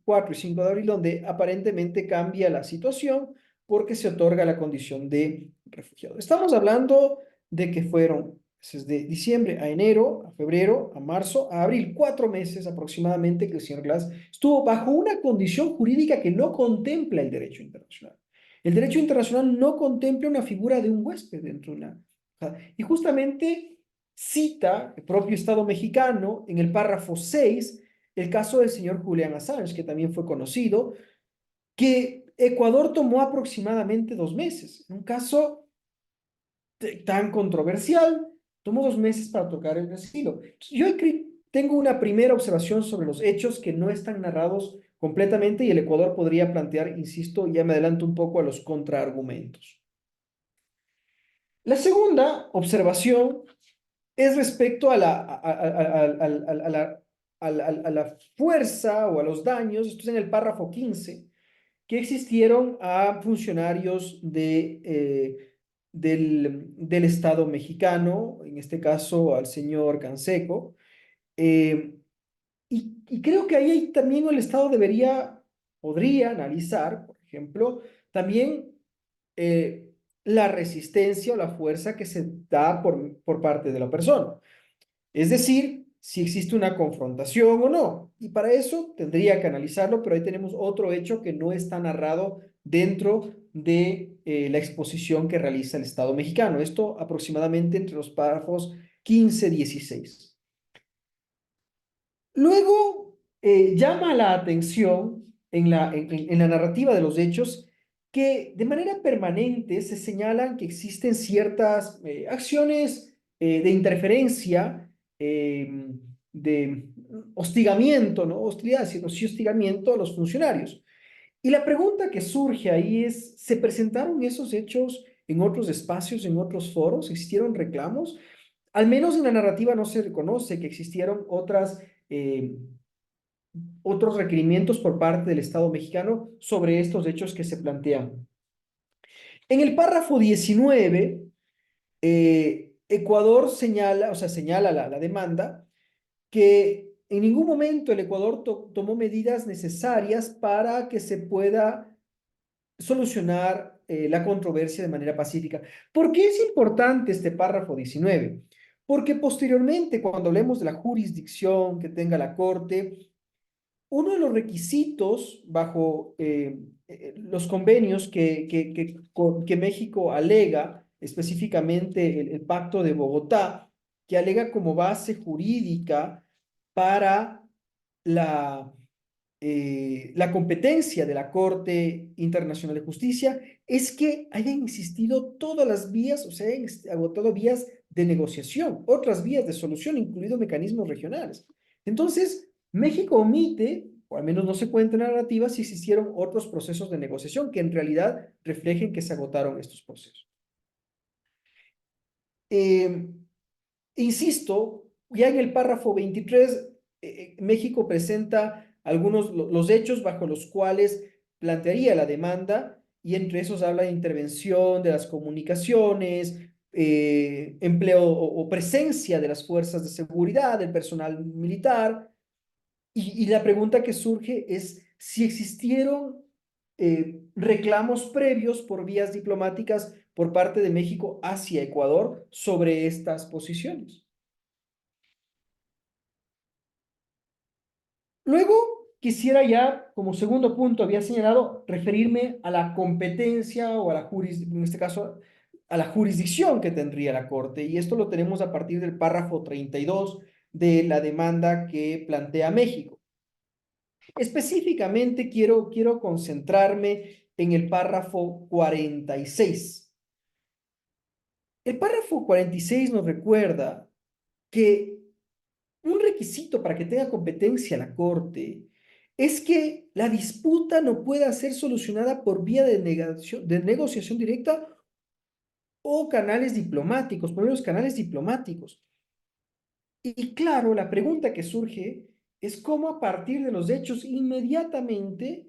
D: 4 y 5 de abril, donde aparentemente cambia la situación porque se otorga la condición de refugiado. Estamos hablando de que fueron desde diciembre a enero, a febrero, a marzo, a abril, 4 meses aproximadamente que el señor Glass estuvo bajo una condición jurídica que no contempla el derecho internacional. El derecho internacional no contempla una figura de un huésped dentro de una... Y justamente cita el propio Estado mexicano en el párrafo 6 el caso del señor Julian Assange, que también fue conocido, que Ecuador tomó aproximadamente 2 meses. En un caso tan controversial, tomó 2 meses para tocar el asilo. Yo tengo una primera observación sobre los hechos que no están narrados completamente y el Ecuador podría plantear, insisto, ya me adelanto un poco a los contraargumentos. La segunda observación es respecto a la fuerza o a los daños, esto es en el párrafo 15, que existieron a funcionarios del Estado mexicano, en este caso al señor Canseco, y creo que ahí también el Estado podría analizar, por ejemplo, también la resistencia o la fuerza que se da por parte de la persona. Es decir, si existe una confrontación o no. Y para eso tendría que analizarlo, pero ahí tenemos otro hecho que no está narrado dentro de la exposición que realiza el Estado mexicano. Esto aproximadamente entre los párrafos 15-16. Luego, llama la atención en la narrativa de los hechos que de manera permanente se señalan que existen ciertas acciones de interferencia, de hostigamiento, ¿no? Hostilidad, sino sí hostigamiento a los funcionarios. Y la pregunta que surge ahí es, ¿se presentaron esos hechos en otros espacios, en otros foros? ¿Existieron reclamos? Al menos en la narrativa no se reconoce que existieron otros requerimientos por parte del Estado mexicano sobre estos hechos que se plantean. En el párrafo 19, Ecuador señala, o sea, señala la demanda, que en ningún momento el Ecuador tomó medidas necesarias para que se pueda solucionar la controversia de manera pacífica. ¿Por qué es importante este párrafo 19? Porque posteriormente, cuando hablemos de la jurisdicción que tenga la Corte, uno de los requisitos bajo los convenios que México alega, específicamente el Pacto de Bogotá, que alega como base jurídica para la, la competencia de la Corte Internacional de Justicia, es que hayan existido todas las vías, o sea, hayan agotado vías de negociación, otras vías de solución, incluidos mecanismos regionales. Entonces, México omite, o al menos no se cuenta en la narrativa, si existieron otros procesos de negociación que en realidad reflejen que se agotaron estos procesos. Insisto, ya en el párrafo 23, México presenta los hechos bajo los cuales plantearía la demanda, y entre esos habla de intervención de las comunicaciones, empleo o presencia de las fuerzas de seguridad, del personal militar, y la pregunta que surge es si existieron reclamos previos por vías diplomáticas por parte de México hacia Ecuador sobre estas posiciones. Luego, quisiera ya, como segundo punto, había señalado, referirme a la competencia o a la en este caso, a la jurisdicción que tendría la Corte. Y esto lo tenemos a partir del párrafo 32 de la demanda que plantea México. Específicamente quiero concentrarme en el párrafo 46. El párrafo 46 nos recuerda que un requisito para que tenga competencia la Corte es que la disputa no pueda ser solucionada por vía de negociación directa o canales diplomáticos, por los canales diplomáticos. Y claro, la pregunta que surge es cómo a partir de los hechos inmediatamente,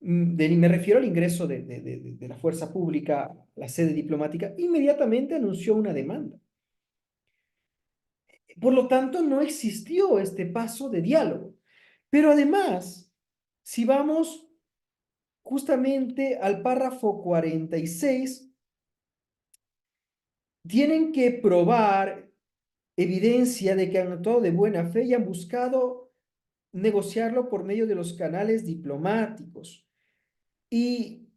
D: me refiero al ingreso de la fuerza pública a la sede diplomática, inmediatamente anunció una demanda. Por lo tanto, no existió este paso de diálogo. Pero además, si vamos justamente al párrafo 46, tienen que probar evidencia de que han actuado de buena fe y han buscado negociarlo por medio de los canales diplomáticos. Y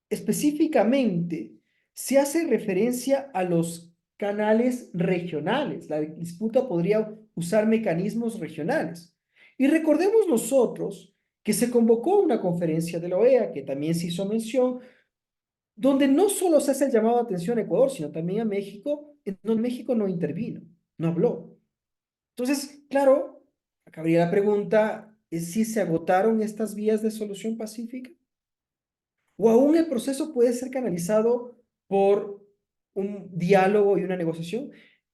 D: específicamente se hace referencia a los canales regionales. La disputa podría usar mecanismos regionales. Y recordemos nosotros que se convocó una conferencia de la OEA, que también se hizo mención, donde no solo se hace el llamado de atención a Ecuador, sino también a México, en donde México no intervino, no habló. Entonces, claro, acá habría la pregunta, ¿es si se agotaron estas vías de solución pacífica? ¿O aún el proceso puede ser canalizado por un diálogo y una negociación?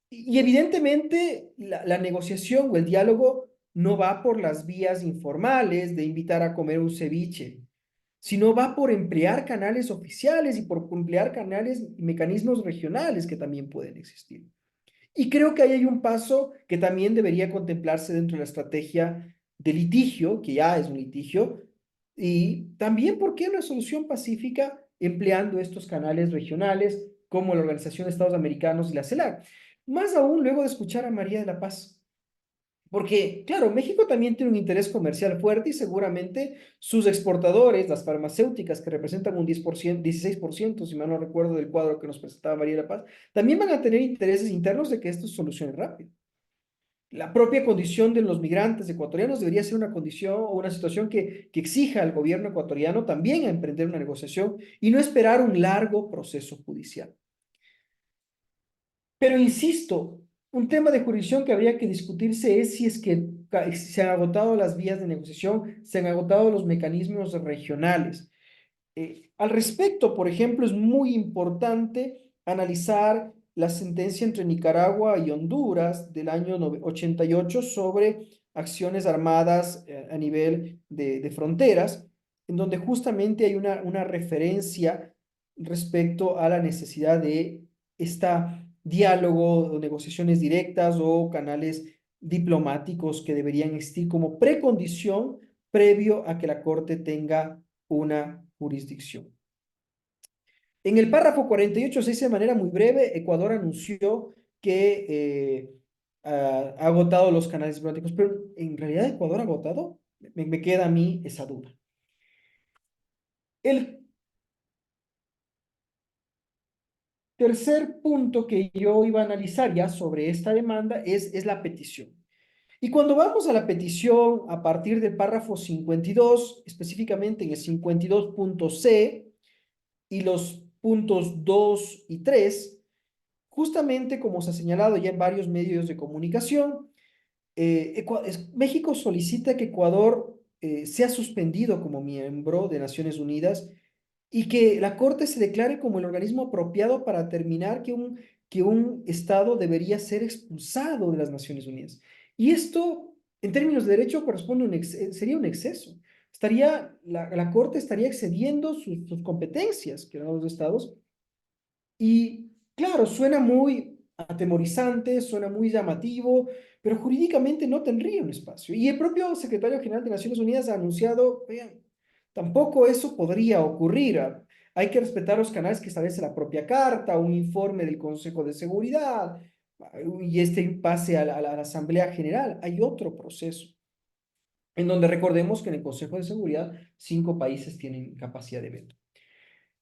D: Y evidentemente la negociación o el diálogo no va por las vías informales de invitar a comer un ceviche, sino va por emplear canales oficiales y por emplear canales y mecanismos regionales que también pueden existir. Y creo que ahí hay un paso que también debería contemplarse dentro de la estrategia de litigio, que ya es un litigio, y también, ¿por qué una solución pacífica empleando estos canales regionales como la Organización de Estados Americanos y la CELAC? Más aún luego de escuchar a María de la Paz. Porque, claro, México también tiene un interés comercial fuerte y seguramente sus exportadores, las farmacéuticas que representan un 10%, 16%, si mal no recuerdo del cuadro que nos presentaba María de la Paz, también van a tener intereses internos de que esto se solucione rápido. La propia condición de los migrantes ecuatorianos debería ser una condición o una situación que exija al gobierno ecuatoriano también a emprender una negociación y no esperar un largo proceso judicial. Pero insisto, un tema de jurisdicción que habría que discutirse es si es que se han agotado las vías de negociación, se han agotado los mecanismos regionales. Al respecto, por ejemplo, es muy importante analizar la sentencia entre Nicaragua y Honduras del año 88 sobre acciones armadas a nivel de fronteras, en donde justamente hay una referencia respecto a la necesidad de esta diálogo o negociaciones directas o canales diplomáticos que deberían existir como precondición previo a que la Corte tenga una jurisdicción. En el párrafo 48 se dice de manera muy breve, Ecuador anunció que ha agotado los canales diplomáticos, pero ¿en realidad Ecuador ha agotado? Me queda a mí esa duda. El tercer punto que yo iba a analizar ya sobre esta demanda es la petición. Y cuando vamos a la petición a partir del párrafo 52, específicamente en el 52.c y los puntos 2 y 3, justamente como se ha señalado ya en varios medios de comunicación, México solicita que Ecuador sea suspendido como miembro de Naciones Unidas y que la Corte se declare como el organismo apropiado para determinar que un Estado debería ser expulsado de las Naciones Unidas. Y esto, en términos de derecho, corresponde sería un exceso. La Corte estaría excediendo sus competencias, que eran los estados, y claro, suena muy atemorizante, suena muy llamativo, pero jurídicamente no tendría un espacio. Y el propio secretario general de Naciones Unidas ha anunciado, vean, tampoco eso podría ocurrir. Hay que respetar los canales que establece la propia carta, un informe del Consejo de Seguridad, y este pase a la Asamblea General. Hay otro proceso, en donde recordemos que en el Consejo de Seguridad 5 países tienen capacidad de veto.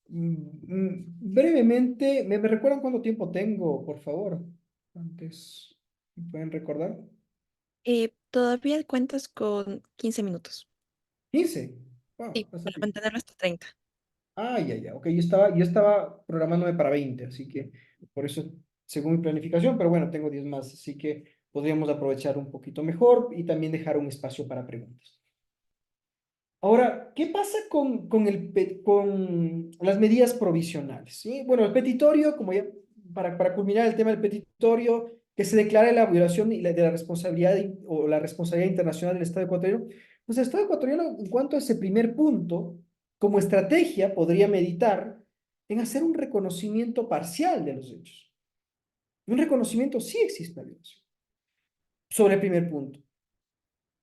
D: Brevemente, ¿me recuerdan cuánto tiempo tengo, por favor? Antes, ¿me pueden recordar?
A: Todavía cuentas con 15 minutos.
D: 15. Wow,
A: Sí, para
D: bastante bien.
A: mantenerlo hasta 30.
D: Ah, ya. Ok, yo estaba programándome para 20, así que por eso, según mi planificación, pero bueno, tengo 10 más, así que podríamos aprovechar un poquito mejor y también dejar un espacio para preguntas. Ahora, ¿qué pasa con las medidas provisionales? ¿Sí? Bueno, el petitorio, como ya, para culminar el tema del petitorio, que se declare la violación de la responsabilidad o la responsabilidad internacional del Estado ecuatoriano, pues el Estado ecuatoriano, en cuanto a ese primer punto, como estrategia, podría meditar en hacer un reconocimiento parcial de los hechos. Un reconocimiento sí existe la violación. Sobre el primer punto.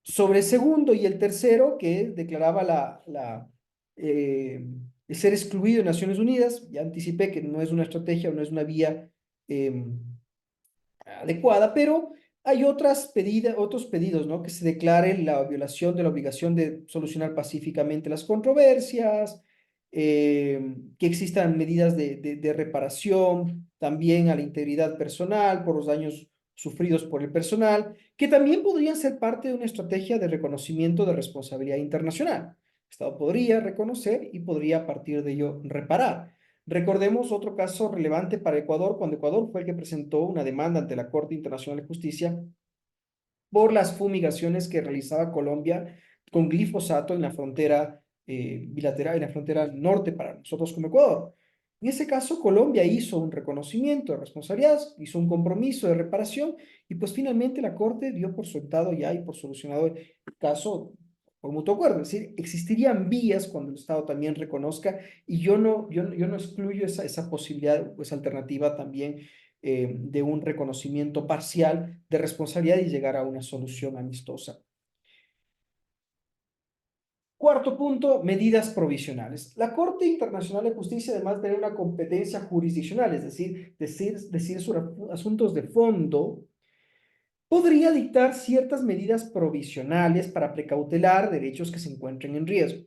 D: Sobre el segundo y el tercero, que declaraba el ser excluido de Naciones Unidas, ya anticipé que no es una estrategia o no es una vía adecuada, pero hay otros pedidos, ¿no? Que se declare la violación de la obligación de solucionar pacíficamente las controversias, que existan medidas de reparación también a la integridad personal por los daños sufridos por el personal, que también podrían ser parte de una estrategia de reconocimiento de responsabilidad internacional. El Estado podría reconocer y podría a partir de ello reparar. Recordemos otro caso relevante para Ecuador, cuando Ecuador fue el que presentó una demanda ante la Corte Internacional de Justicia por las fumigaciones que realizaba Colombia con glifosato en la frontera bilateral, en la frontera norte para nosotros como Ecuador. En ese caso, Colombia hizo un reconocimiento de responsabilidad, hizo un compromiso de reparación y pues finalmente la Corte dio por soltado ya y por solucionado el caso por mutuo acuerdo. Es decir, existirían vías cuando el Estado también reconozca y yo no excluyo esa posibilidad o esa alternativa también de un reconocimiento parcial de responsabilidad y llegar a una solución amistosa. Cuarto punto, medidas provisionales. La Corte Internacional de Justicia, además de tener una competencia jurisdiccional, es decir, decir sobre asuntos de fondo, podría dictar ciertas medidas provisionales para precautelar derechos que se encuentren en riesgo.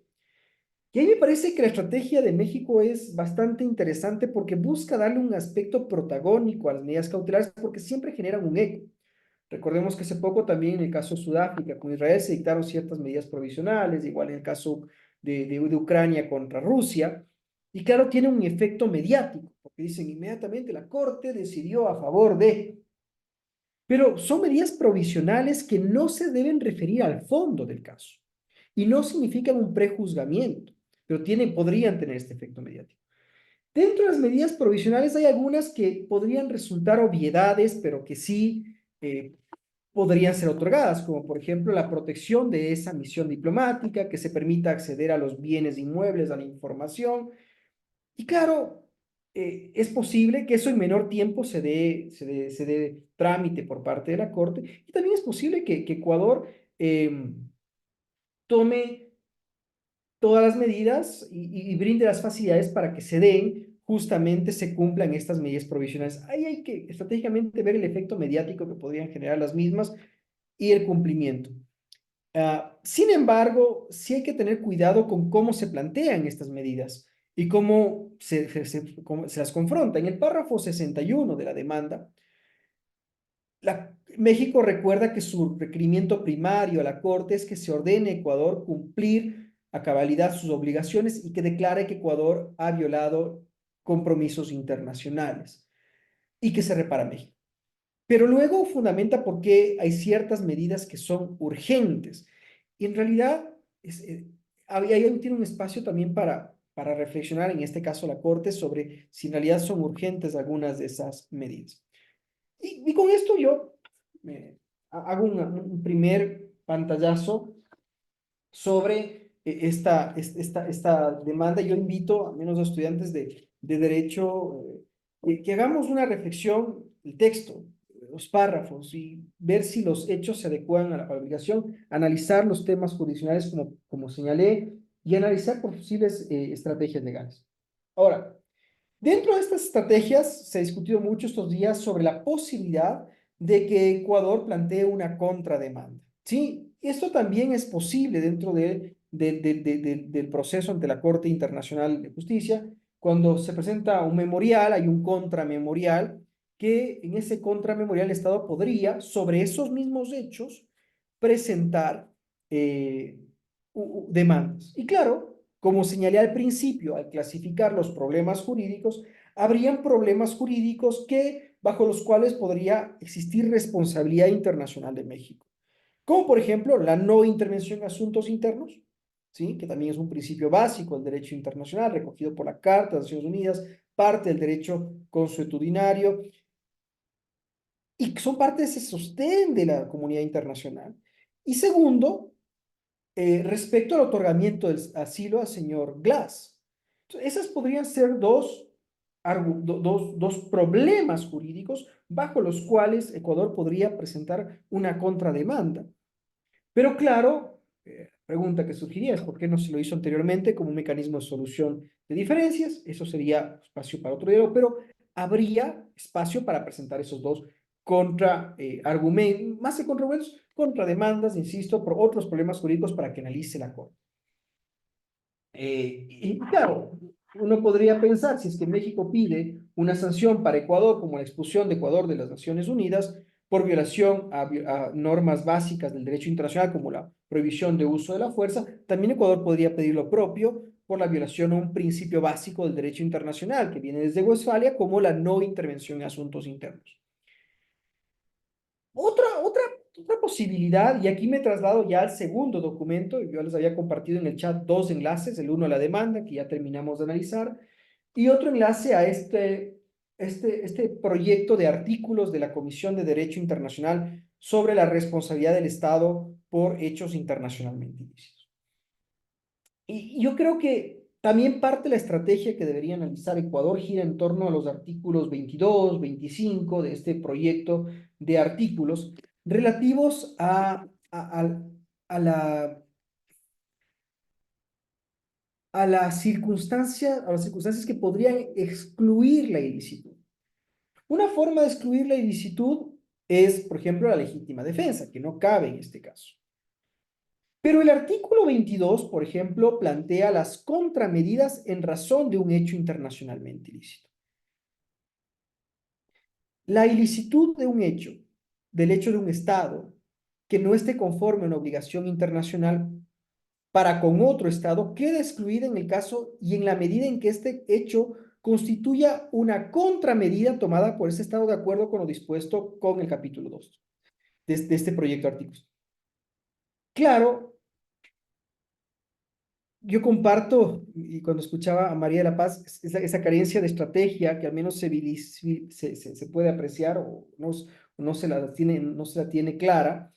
D: Y ahí me parece que la estrategia de México es bastante interesante porque busca darle un aspecto protagónico a las medidas cautelares porque siempre generan un eco. Recordemos que hace poco también en el caso de Sudáfrica con Israel se dictaron ciertas medidas provisionales, igual en el caso de Ucrania contra Rusia, y claro, tiene un efecto mediático, porque dicen inmediatamente la Corte decidió a favor de, pero son medidas provisionales que no se deben referir al fondo del caso y no significan un prejuzgamiento, pero podrían tener este efecto mediático. Dentro de las medidas provisionales hay algunas que podrían resultar obviedades, pero que sí podrían ser otorgadas, como por ejemplo la protección de esa misión diplomática, que se permita acceder a los bienes inmuebles, a la información. Y claro, es posible que eso en menor tiempo se dé trámite por parte de la Corte. Y también es posible que Ecuador tome todas las medidas y brinde las facilidades para que se den, justamente se cumplan estas medidas provisionales. Ahí hay que estratégicamente ver el efecto mediático que podrían generar las mismas y el cumplimiento. Sin embargo, sí hay que tener cuidado con cómo se plantean estas medidas y cómo se las confronta. En el párrafo 61 de la demanda, México recuerda que su requerimiento primario a la Corte es que se ordene a Ecuador cumplir a cabalidad sus obligaciones y que declare que Ecuador ha violado compromisos internacionales y que se repara a México. Pero luego fundamenta por qué hay ciertas medidas que son urgentes. Y en realidad, ahí tiene un espacio también para reflexionar, en este caso la Corte, sobre si en realidad son urgentes algunas de esas medidas. Y con esto yo hago un primer pantallazo sobre esta demanda. Yo invito a menos a estudiantes de derecho que hagamos una reflexión, el texto, los párrafos y ver si los hechos se adecuan a la obligación, analizar los temas jurisdiccionales como señalé y analizar posibles estrategias legales. Ahora, dentro de estas estrategias se ha discutido mucho estos días sobre la posibilidad de que Ecuador plantee una contrademanda. Sí, esto también es posible dentro del proceso ante la Corte Internacional de Justicia. Cuando se presenta un memorial, hay un contramemorial, que en ese contramemorial el Estado podría, sobre esos mismos hechos, presentar demandas. Y claro, como señalé al principio, al clasificar los problemas jurídicos, habrían problemas jurídicos bajo los cuales podría existir responsabilidad internacional de México, como por ejemplo la no intervención en asuntos internos, ¿sí? Que también es un principio básico del derecho internacional recogido por la Carta de Naciones Unidas, parte del derecho consuetudinario, y son parte de ese sostén de la comunidad internacional. Y segundo, respecto al otorgamiento del asilo al señor Glass. Entonces, esas podrían ser dos problemas jurídicos bajo los cuales Ecuador podría presentar una contrademanda. Pero claro, pregunta que surgiría es por qué no se lo hizo anteriormente como un mecanismo de solución de diferencias. Eso sería espacio para otro diálogo, pero habría espacio para presentar esos dos argumentos, más que contraargumentos, contrademandas, insisto, por otros problemas jurídicos para que analice la Corte. Y claro, uno podría pensar, si es que México pide una sanción para Ecuador, como la expulsión de Ecuador de las Naciones Unidas, por violación a normas básicas del derecho internacional, como la prohibición de uso de la fuerza, también Ecuador podría pedir lo propio por la violación a un principio básico del derecho internacional, que viene desde Westfalia, como la no intervención en asuntos internos. Otra posibilidad, y aquí me traslado ya al segundo documento, yo les había compartido en el chat dos enlaces, el uno a la demanda, que ya terminamos de analizar, y otro enlace a este proyecto de artículos de la Comisión de Derecho Internacional sobre la responsabilidad del Estado por hechos internacionalmente ilícitos. Y yo creo que también parte de la estrategia que debería analizar Ecuador gira en torno a los artículos 22, 25 de este proyecto de artículos relativos a a las circunstancias que podrían excluir la ilicitud. Una forma de excluir la ilicitud es, por ejemplo, la legítima defensa, que no cabe en este caso. Pero el artículo 22, por ejemplo, plantea las contramedidas en razón de un hecho internacionalmente ilícito. La ilicitud de un hecho, del hecho de un Estado, que no esté conforme a una obligación internacional para con otro Estado, queda excluida en el caso y en la medida en que este hecho constituya una contramedida tomada por ese Estado de acuerdo con lo dispuesto con el capítulo 2 de este proyecto de artículos. Claro, yo comparto, y cuando escuchaba a María de la Paz, esa carencia de estrategia que al menos se puede apreciar o no se la tiene clara,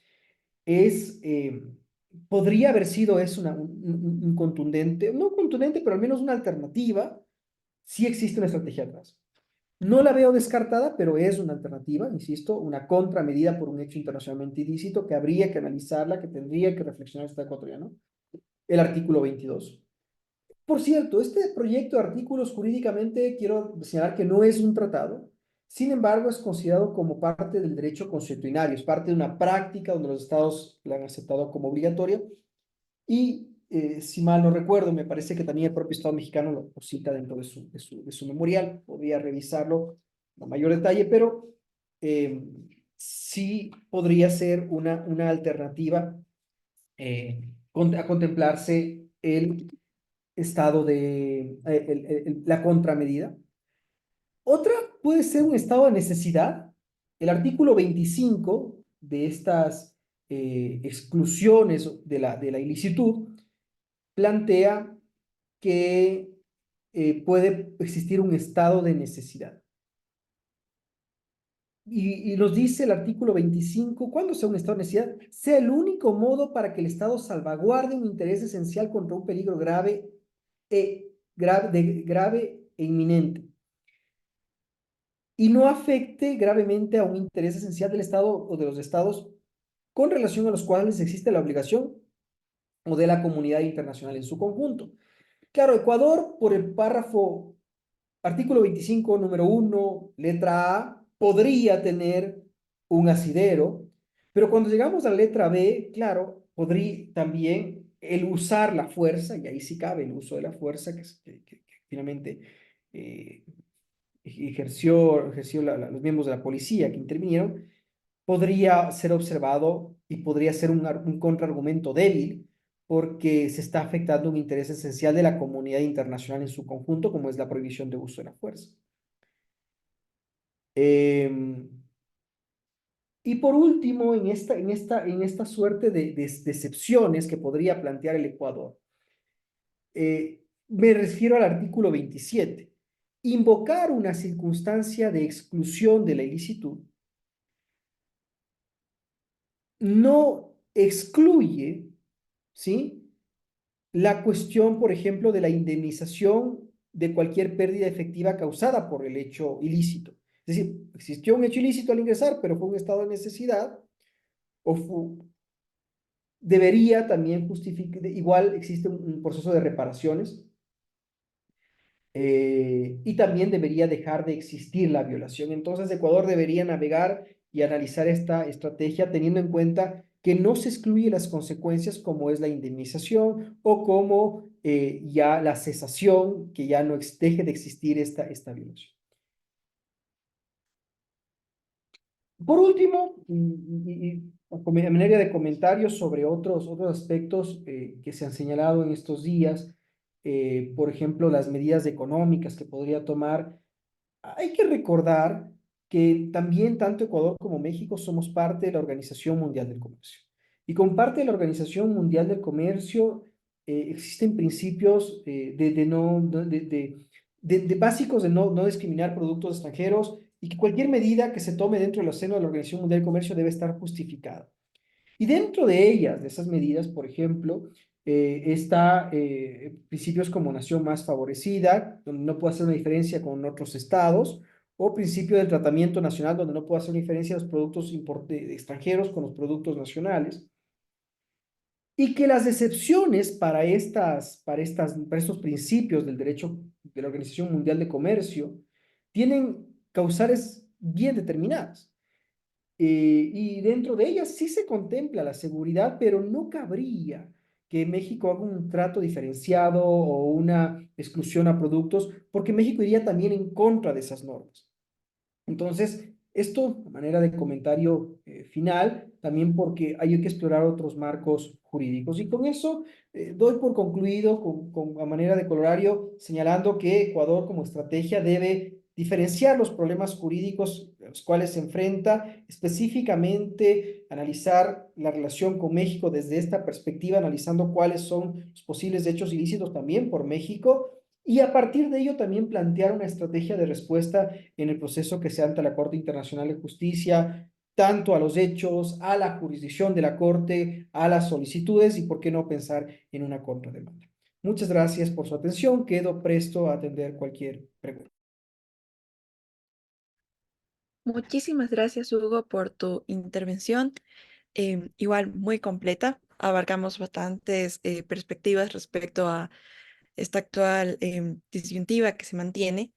D: podría haber sido eso un contundente, no contundente, pero al menos una alternativa, si existe una estrategia atrás. No la veo descartada, pero es una alternativa, insisto, una contramedida por un hecho internacionalmente ilícito que habría que analizarla, que tendría que reflexionar el Estado ecuatoriano. El artículo 22. Por cierto, este proyecto de artículos jurídicamente quiero señalar que no es un tratado, sin embargo es considerado como parte del derecho consuetudinario, es parte de una práctica donde los estados la han aceptado como obligatoria y si mal no recuerdo, me parece que también el propio Estado mexicano lo cita dentro de su memorial, podría revisarlo a mayor detalle, pero eh, sí podría ser una alternativa a contemplarse el estado la contramedida. Otra puede ser un estado de necesidad. El artículo 25 de estas exclusiones de la ilicitud plantea que puede existir un estado de necesidad. Y nos dice el artículo 25, cuando sea un estado de necesidad, sea el único modo para que el Estado salvaguarde un interés esencial contra un peligro grave e inminente y no afecte gravemente a un interés esencial del Estado o de los Estados con relación a los cuales existe la obligación o de la comunidad internacional en su conjunto. Claro, Ecuador, por el párrafo artículo 25, número 1, letra A, podría tener un asidero, pero cuando llegamos a la letra B, claro, podría también el usar la fuerza, y ahí sí cabe el uso de la fuerza, que finalmente eh, ejerció los miembros de la policía que intervinieron, podría ser observado y podría ser un contraargumento débil porque se está afectando un interés esencial de la comunidad internacional en su conjunto, como es la prohibición de uso de la fuerza. Y por último, en esta suerte de excepciones que podría plantear el Ecuador, me refiero al artículo 27. Invocar una circunstancia de exclusión de la ilicitud no excluye, ¿sí?, la cuestión, por ejemplo, de la indemnización de cualquier pérdida efectiva causada por el hecho ilícito. Es decir, existió un hecho ilícito al ingresar, pero fue un estado de necesidad, debería también justificar, igual existe un proceso de reparaciones, y también debería dejar de existir la violación. Entonces, Ecuador debería navegar y analizar esta estrategia teniendo en cuenta que no se excluye las consecuencias como es la indemnización o como ya la cesación, que ya no deje de existir esta violación. Por último, a manera de comentarios sobre otros aspectos que se han señalado en estos días, por ejemplo, las medidas económicas que podría tomar. Hay que recordar que también tanto Ecuador como México somos parte de la Organización Mundial del Comercio. Y con parte de la Organización Mundial del Comercio existen principios de básicos de no discriminar productos extranjeros y que cualquier medida que se tome dentro del seno de la Organización Mundial del Comercio debe estar justificada. Y dentro de ellas, de esas medidas, por ejemplo, está principios como nación más favorecida, donde no puede hacer una diferencia con otros estados, o principio del tratamiento nacional, donde no puede hacer una diferencia los productos extranjeros con los productos nacionales. Y que las excepciones para estos principios del derecho de la Organización Mundial de Comercio tienen causales bien determinadas. y dentro de ellas sí se contempla la seguridad, pero no cabría que México haga un trato diferenciado o una exclusión a productos, porque México iría también en contra de esas normas. Entonces, esto, a manera de comentario final, también porque hay que explorar otros marcos jurídicos. Y con eso doy por concluido, a manera de colorario, señalando que Ecuador como estrategia debe diferenciar los problemas jurídicos a los cuales se enfrenta, específicamente analizar la relación con México desde esta perspectiva, analizando cuáles son los posibles hechos ilícitos también por México, y a partir de ello también plantear una estrategia de respuesta en el proceso que sea ante la Corte Internacional de Justicia, tanto a los hechos, a la jurisdicción de la Corte, a las solicitudes y por qué no pensar en una contrademanda. Muchas gracias por su atención. Quedo presto a atender cualquier pregunta.
A: Muchísimas gracias, Hugo, por tu intervención. Igual muy completa. Abarcamos bastantes perspectivas respecto a esta actual disyuntiva que se mantiene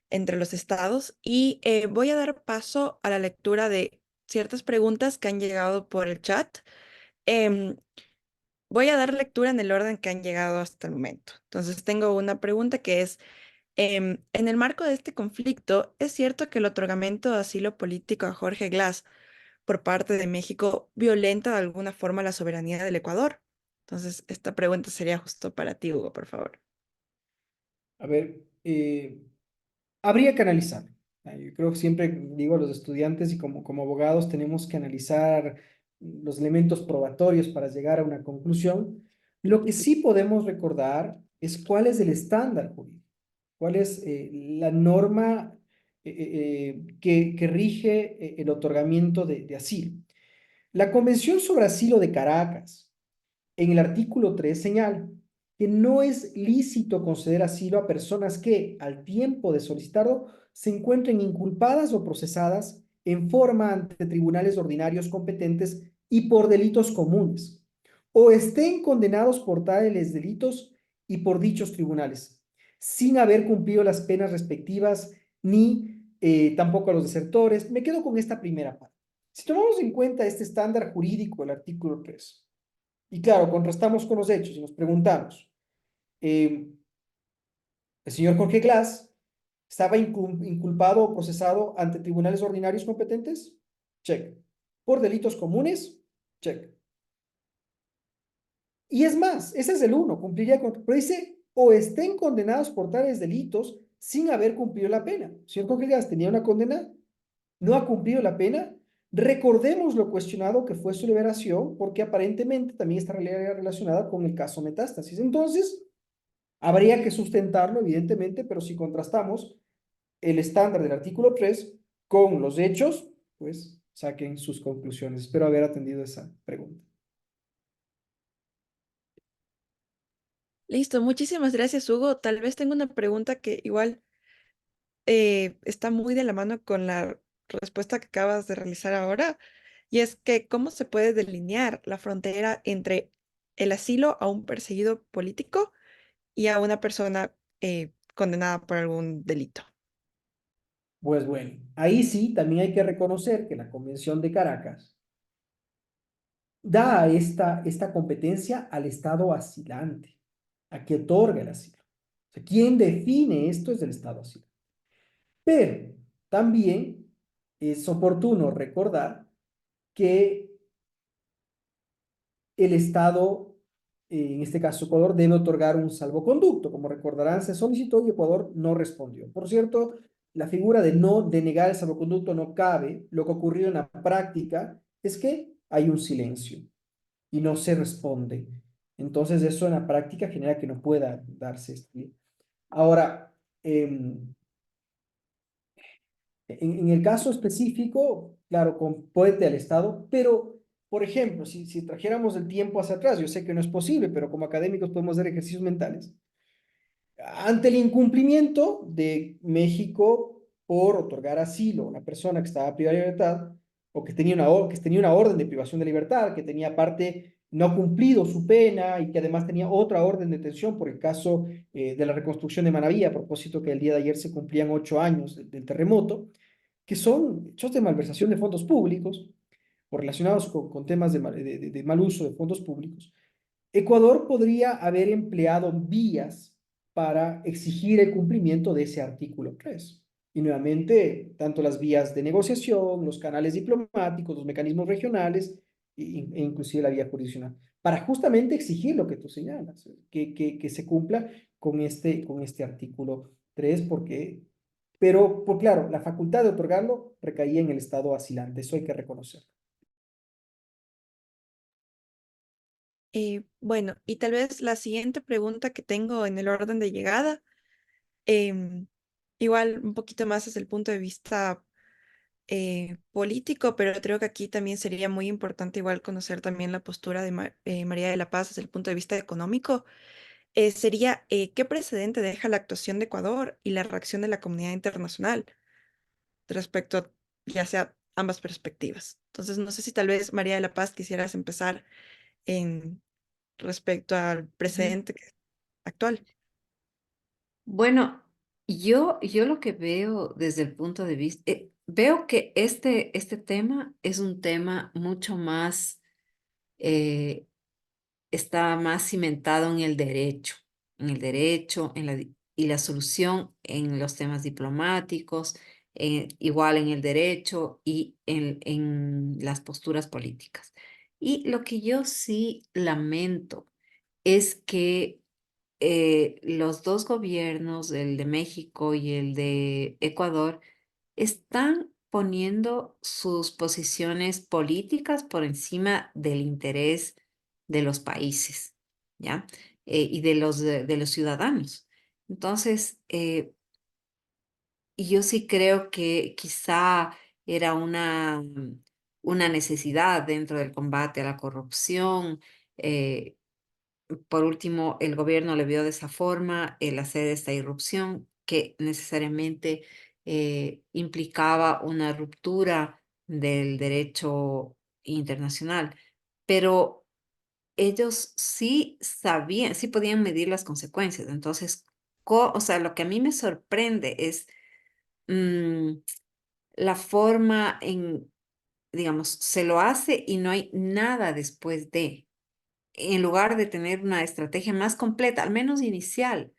A: entre los estados y voy a dar paso a la lectura de ciertas preguntas que han llegado por el chat. Em, Voy a dar lectura en el orden que han llegado hasta el momento. Entonces, tengo una pregunta que es, en el marco de este conflicto, ¿es cierto que el otorgamiento de asilo político a Jorge Glass por parte de México violenta de alguna forma la soberanía del Ecuador? Entonces, esta pregunta sería justo para ti, Hugo, por favor.
D: A ver, habría que analizar. Yo creo que siempre digo a los estudiantes y como abogados tenemos que analizar los elementos probatorios para llegar a una conclusión. Lo que sí podemos recordar es cuál es el estándar jurídico, cuál es la norma que rige el otorgamiento de asilo. La Convención sobre Asilo de Caracas, en el artículo 3 señala que no es lícito conceder asilo a personas que, al tiempo de solicitarlo, se encuentren inculpadas o procesadas en forma ante tribunales ordinarios competentes y por delitos comunes, o estén condenados por tales delitos y por dichos tribunales, sin haber cumplido las penas respectivas, ni tampoco a los desertores. Me quedo con esta primera parte. Si tomamos en cuenta este estándar jurídico del artículo 3, y claro, contrastamos con los hechos y nos preguntamos, ¿el señor Jorge Glass estaba inculpado o procesado ante tribunales ordinarios competentes? Check. ¿Por delitos comunes? Check. Y es más, ese es el uno, cumpliría con, pero dice, o estén condenados por tales delitos sin haber cumplido la pena. El señor Jorge Glass tenía una condena, no ha cumplido la pena. Recordemos lo cuestionado que fue su liberación, porque aparentemente también está relacionada con el caso Metástasis. Entonces, habría que sustentarlo, evidentemente, pero si contrastamos el estándar del artículo 3 con los hechos, pues saquen sus conclusiones. Espero haber atendido esa pregunta.
A: Listo, muchísimas gracias, Hugo. Tal vez tengo una pregunta que igual está muy de la mano con la respuesta que acabas de realizar ahora, y es que ¿cómo se puede delinear la frontera entre el asilo a un perseguido político y a una persona condenada por algún delito?
D: Pues bueno, ahí sí también hay que reconocer que la Convención de Caracas da esta competencia al Estado asilante, a que otorga el asilo. O sea, quien define esto es el Estado asilante. Pero también es oportuno recordar que el Estado, en este caso Ecuador, debe otorgar un salvoconducto. Como recordarán, se solicitó y Ecuador no respondió. Por cierto, la figura de no denegar el salvoconducto no cabe. Lo que ocurrió en la práctica es que hay un silencio y no se responde. Entonces eso en la práctica genera que no pueda darse este. Ahora, en el caso específico, claro, compete al Estado, pero, por ejemplo, si trajéramos el tiempo hacia atrás, yo sé que no es posible, pero como académicos podemos hacer ejercicios mentales. Ante el incumplimiento de México por otorgar asilo a una persona que estaba privada de libertad o que tenía una orden de privación de libertad, que tenía aparte no cumplido su pena y que además tenía otra orden de detención por el caso de la reconstrucción de Manabí, a propósito que el día de ayer se cumplían 8 años del terremoto, que son hechos de malversación de fondos públicos o relacionados con temas de mal uso de fondos públicos, Ecuador podría haber empleado vías para exigir el cumplimiento de ese artículo 3. Y nuevamente, tanto las vías de negociación, los canales diplomáticos, los mecanismos regionales e inclusive la vía jurisdiccional, para justamente exigir lo que tú señalas, que se cumpla con este artículo 3, porque, pero, por claro, la facultad de otorgarlo recaía en el Estado asilante, eso hay que reconocer.
A: Bueno, y tal vez la siguiente pregunta que tengo en el orden de llegada, em, igual un poquito más desde el punto de vista político, pero creo que aquí también sería muy importante igual conocer también la postura de María de la Paz desde el punto de vista económico. Sería, ¿qué precedente deja la actuación de Ecuador y la reacción de la comunidad internacional respecto a ya sea ambas perspectivas? Entonces, no sé si tal vez María de la Paz quisieras empezar en respecto al
C: Ujú.
A: precedente actual.
C: Bueno, yo lo que veo desde el punto de vista, veo que este tema es un tema mucho más, eh, está más cimentado en el derecho, y la solución en los temas diplomáticos, igual en el derecho y en las posturas políticas. Y lo que yo sí lamento es que los dos gobiernos, el de México y el de Ecuador, están poniendo sus posiciones políticas por encima del interés de los países, ¿ya? Y de los ciudadanos. Entonces, yo sí creo que quizá era una necesidad dentro del combate a la corrupción. eh, por último, el gobierno le vio de esa forma el hacer esta irrupción que necesariamente implicaba una ruptura del derecho internacional. Pero ellos sí sabían, sí podían medir las consecuencias. Entonces, o sea, lo que a mí me sorprende es mm, la forma en, digamos, se lo hace y no hay nada después de, en lugar de tener una estrategia más completa, al menos inicial,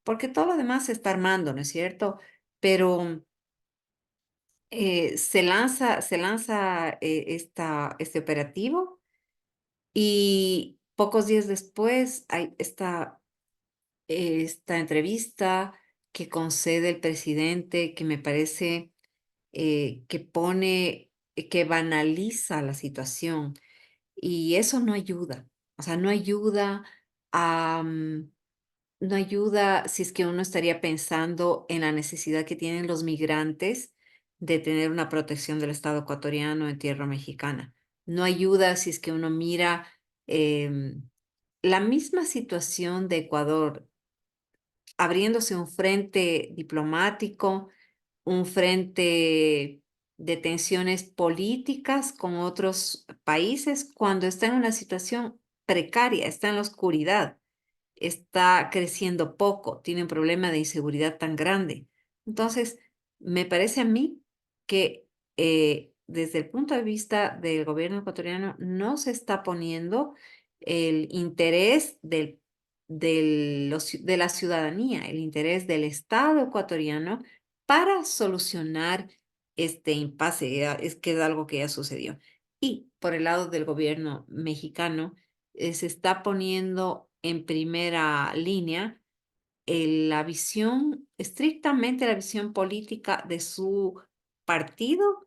C: porque todo lo demás se está armando, ¿no es cierto? Pero se lanza este operativo y pocos días después hay esta entrevista que concede el presidente que me parece que banaliza la situación y eso no ayuda. O sea, no ayuda a, no ayuda si es que uno estaría pensando en la necesidad que tienen los migrantes de tener una protección del Estado ecuatoriano en tierra mexicana. No ayuda si es que uno mira la misma situación de Ecuador abriéndose un frente diplomático, un frente de tensiones políticas con otros países cuando está en una situación precaria, está en la oscuridad, está creciendo poco, tiene un problema de inseguridad tan grande. Entonces, me parece a mí que desde el punto de vista del gobierno ecuatoriano no se está poniendo el interés de la ciudadanía, el interés del Estado ecuatoriano para solucionar este impasse, es que es algo que ya sucedió. Y por el lado del gobierno mexicano, se está poniendo en primera línea la visión, estrictamente la visión política de su partido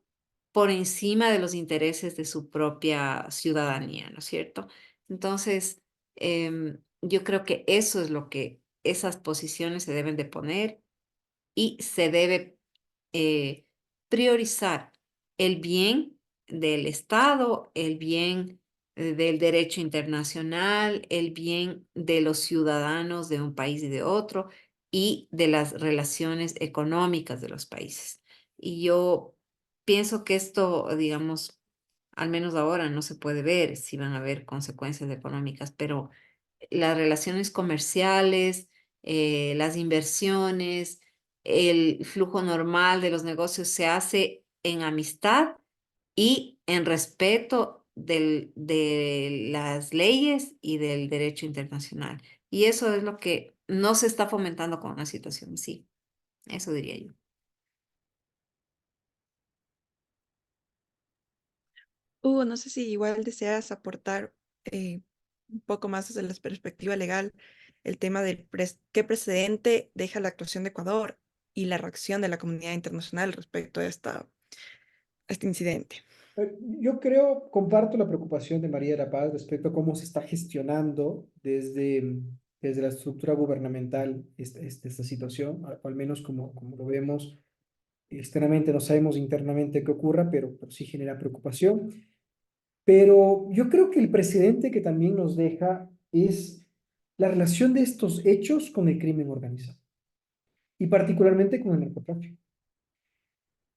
C: por encima de los intereses de su propia ciudadanía, ¿no es cierto? Entonces, yo creo que eso es lo que esas posiciones se deben de poner y se debe eh, priorizar el bien del Estado, el bien del derecho internacional, el bien de los ciudadanos de un país y de otro y de las relaciones económicas de los países. Y yo pienso que esto, digamos, al menos ahora no se puede ver si van a haber consecuencias económicas, pero las relaciones comerciales, las inversiones, el flujo normal de los negocios se hace en amistad y en respeto de las leyes y del derecho internacional. Y eso es lo que no se está fomentando con una situación así. Eso diría yo.
A: Hugo, no sé si igual deseas aportar un poco más desde la perspectiva legal el tema del qué precedente deja la actuación de Ecuador y la reacción de la comunidad internacional respecto a este incidente.
D: Yo creo, comparto la preocupación de María de la Paz respecto a cómo se está gestionando desde la estructura gubernamental esta situación, o al menos como lo vemos externamente, no sabemos internamente qué ocurra, pero sí genera preocupación. Pero yo creo que el precedente que también nos deja es la relación de estos hechos con el crimen organizado y particularmente con el narcotráfico.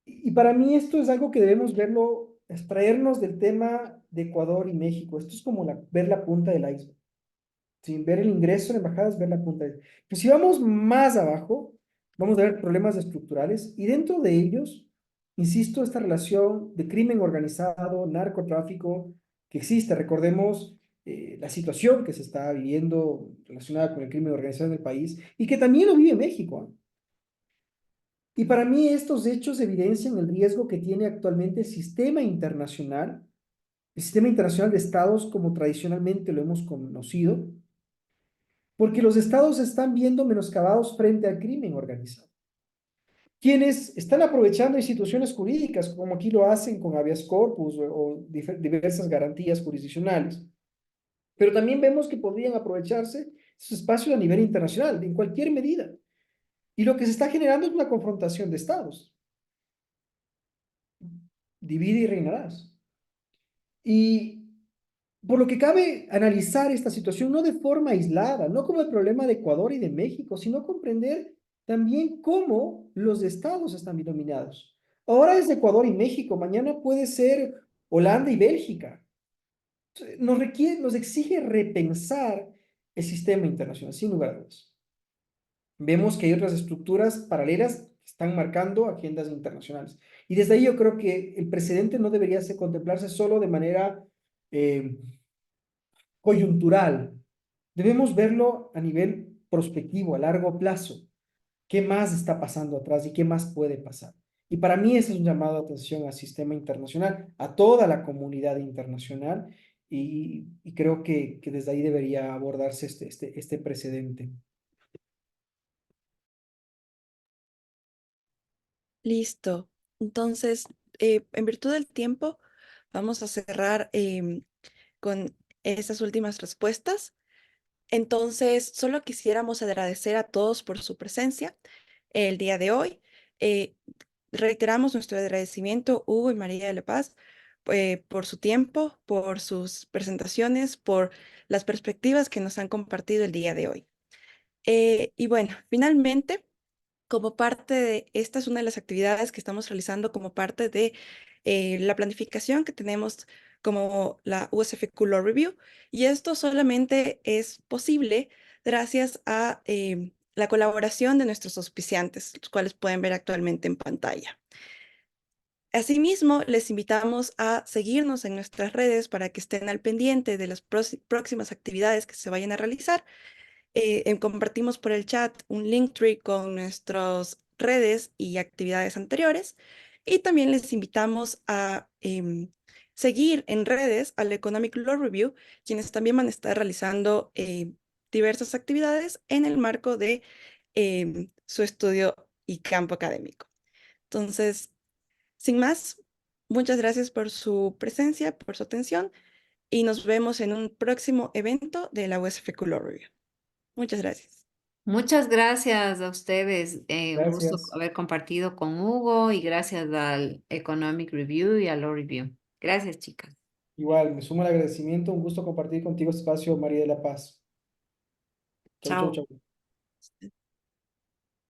D: Y para mí esto es algo que debemos verlo, extraernos del tema de Ecuador y México. Esto es como ver la punta del iceberg. Sin ver el ingreso en embajadas, ver la punta del iceberg. Pues si vamos más abajo, vamos a ver problemas estructurales y dentro de ellos, insisto, esta relación de crimen organizado, narcotráfico, que existe. Recordemos la situación que se está viviendo relacionada con el crimen organizado en el país y que también lo vive México. ¿Eh? Y para mí estos hechos evidencian el riesgo que tiene actualmente el sistema internacional de estados como tradicionalmente lo hemos conocido, porque los estados se están viendo menoscabados frente al crimen organizado. Quienes están aprovechando instituciones jurídicas, como aquí lo hacen con habeas corpus o diversas garantías jurisdiccionales, pero también vemos que podrían aprovecharse esos espacios a nivel internacional, en cualquier medida. Y lo que se está generando es una confrontación de estados. Divide y reinarás. Y por lo que cabe analizar esta situación no de forma aislada, no como el problema de Ecuador y de México, sino comprender también cómo los estados están bien dominados. Ahora es Ecuador y México, mañana puede ser Holanda y Bélgica. Nos exige repensar el sistema internacional, sin lugar a dudas. Vemos que hay otras estructuras paralelas que están marcando agendas internacionales. Y desde ahí yo creo que el precedente no debería contemplarse solo de manera eh, coyuntural. Debemos verlo a nivel prospectivo, a largo plazo. ¿Qué más está pasando atrás y qué más puede pasar? Y para mí ese es un llamado de atención al sistema internacional, a toda la comunidad internacional, y creo que desde ahí debería abordarse este precedente.
A: Listo. Entonces, en virtud del tiempo, vamos a cerrar con estas últimas respuestas. Entonces, solo quisiéramos agradecer a todos por su presencia el día de hoy. Eh, Reiteramos nuestro agradecimiento, Hugo y María de la Paz, por su tiempo, por sus presentaciones, por las perspectivas que nos han compartido el día de hoy. Y bueno, finalmente, como parte de, esta es una de las actividades que estamos realizando como parte de la planificación que tenemos como la USFQ Law Review, y esto solamente es posible gracias a la colaboración de nuestros auspiciantes, los cuales pueden ver actualmente en pantalla. Asimismo, les invitamos a seguirnos en nuestras redes para que estén al pendiente de las próximas actividades que se vayan a realizar. Compartimos por el chat un Linktree con nuestras redes y actividades anteriores. Y también les invitamos a seguir en redes al Economic Law Review, quienes también van a estar realizando diversas actividades en el marco de su estudio y campo académico. Entonces, sin más, muchas gracias por su presencia, por su atención y nos vemos en un próximo evento de la USF Law Review. Muchas gracias.
C: Muchas gracias a ustedes. Un gusto
D: Gracias.
C: haber compartido con Hugo y gracias al Economic Review y al Law Review. Gracias, chicas.
D: Igual, me sumo el agradecimiento, un gusto compartir contigo este espacio, María de la Paz. Chau, chau,
C: Chao.
D: chau.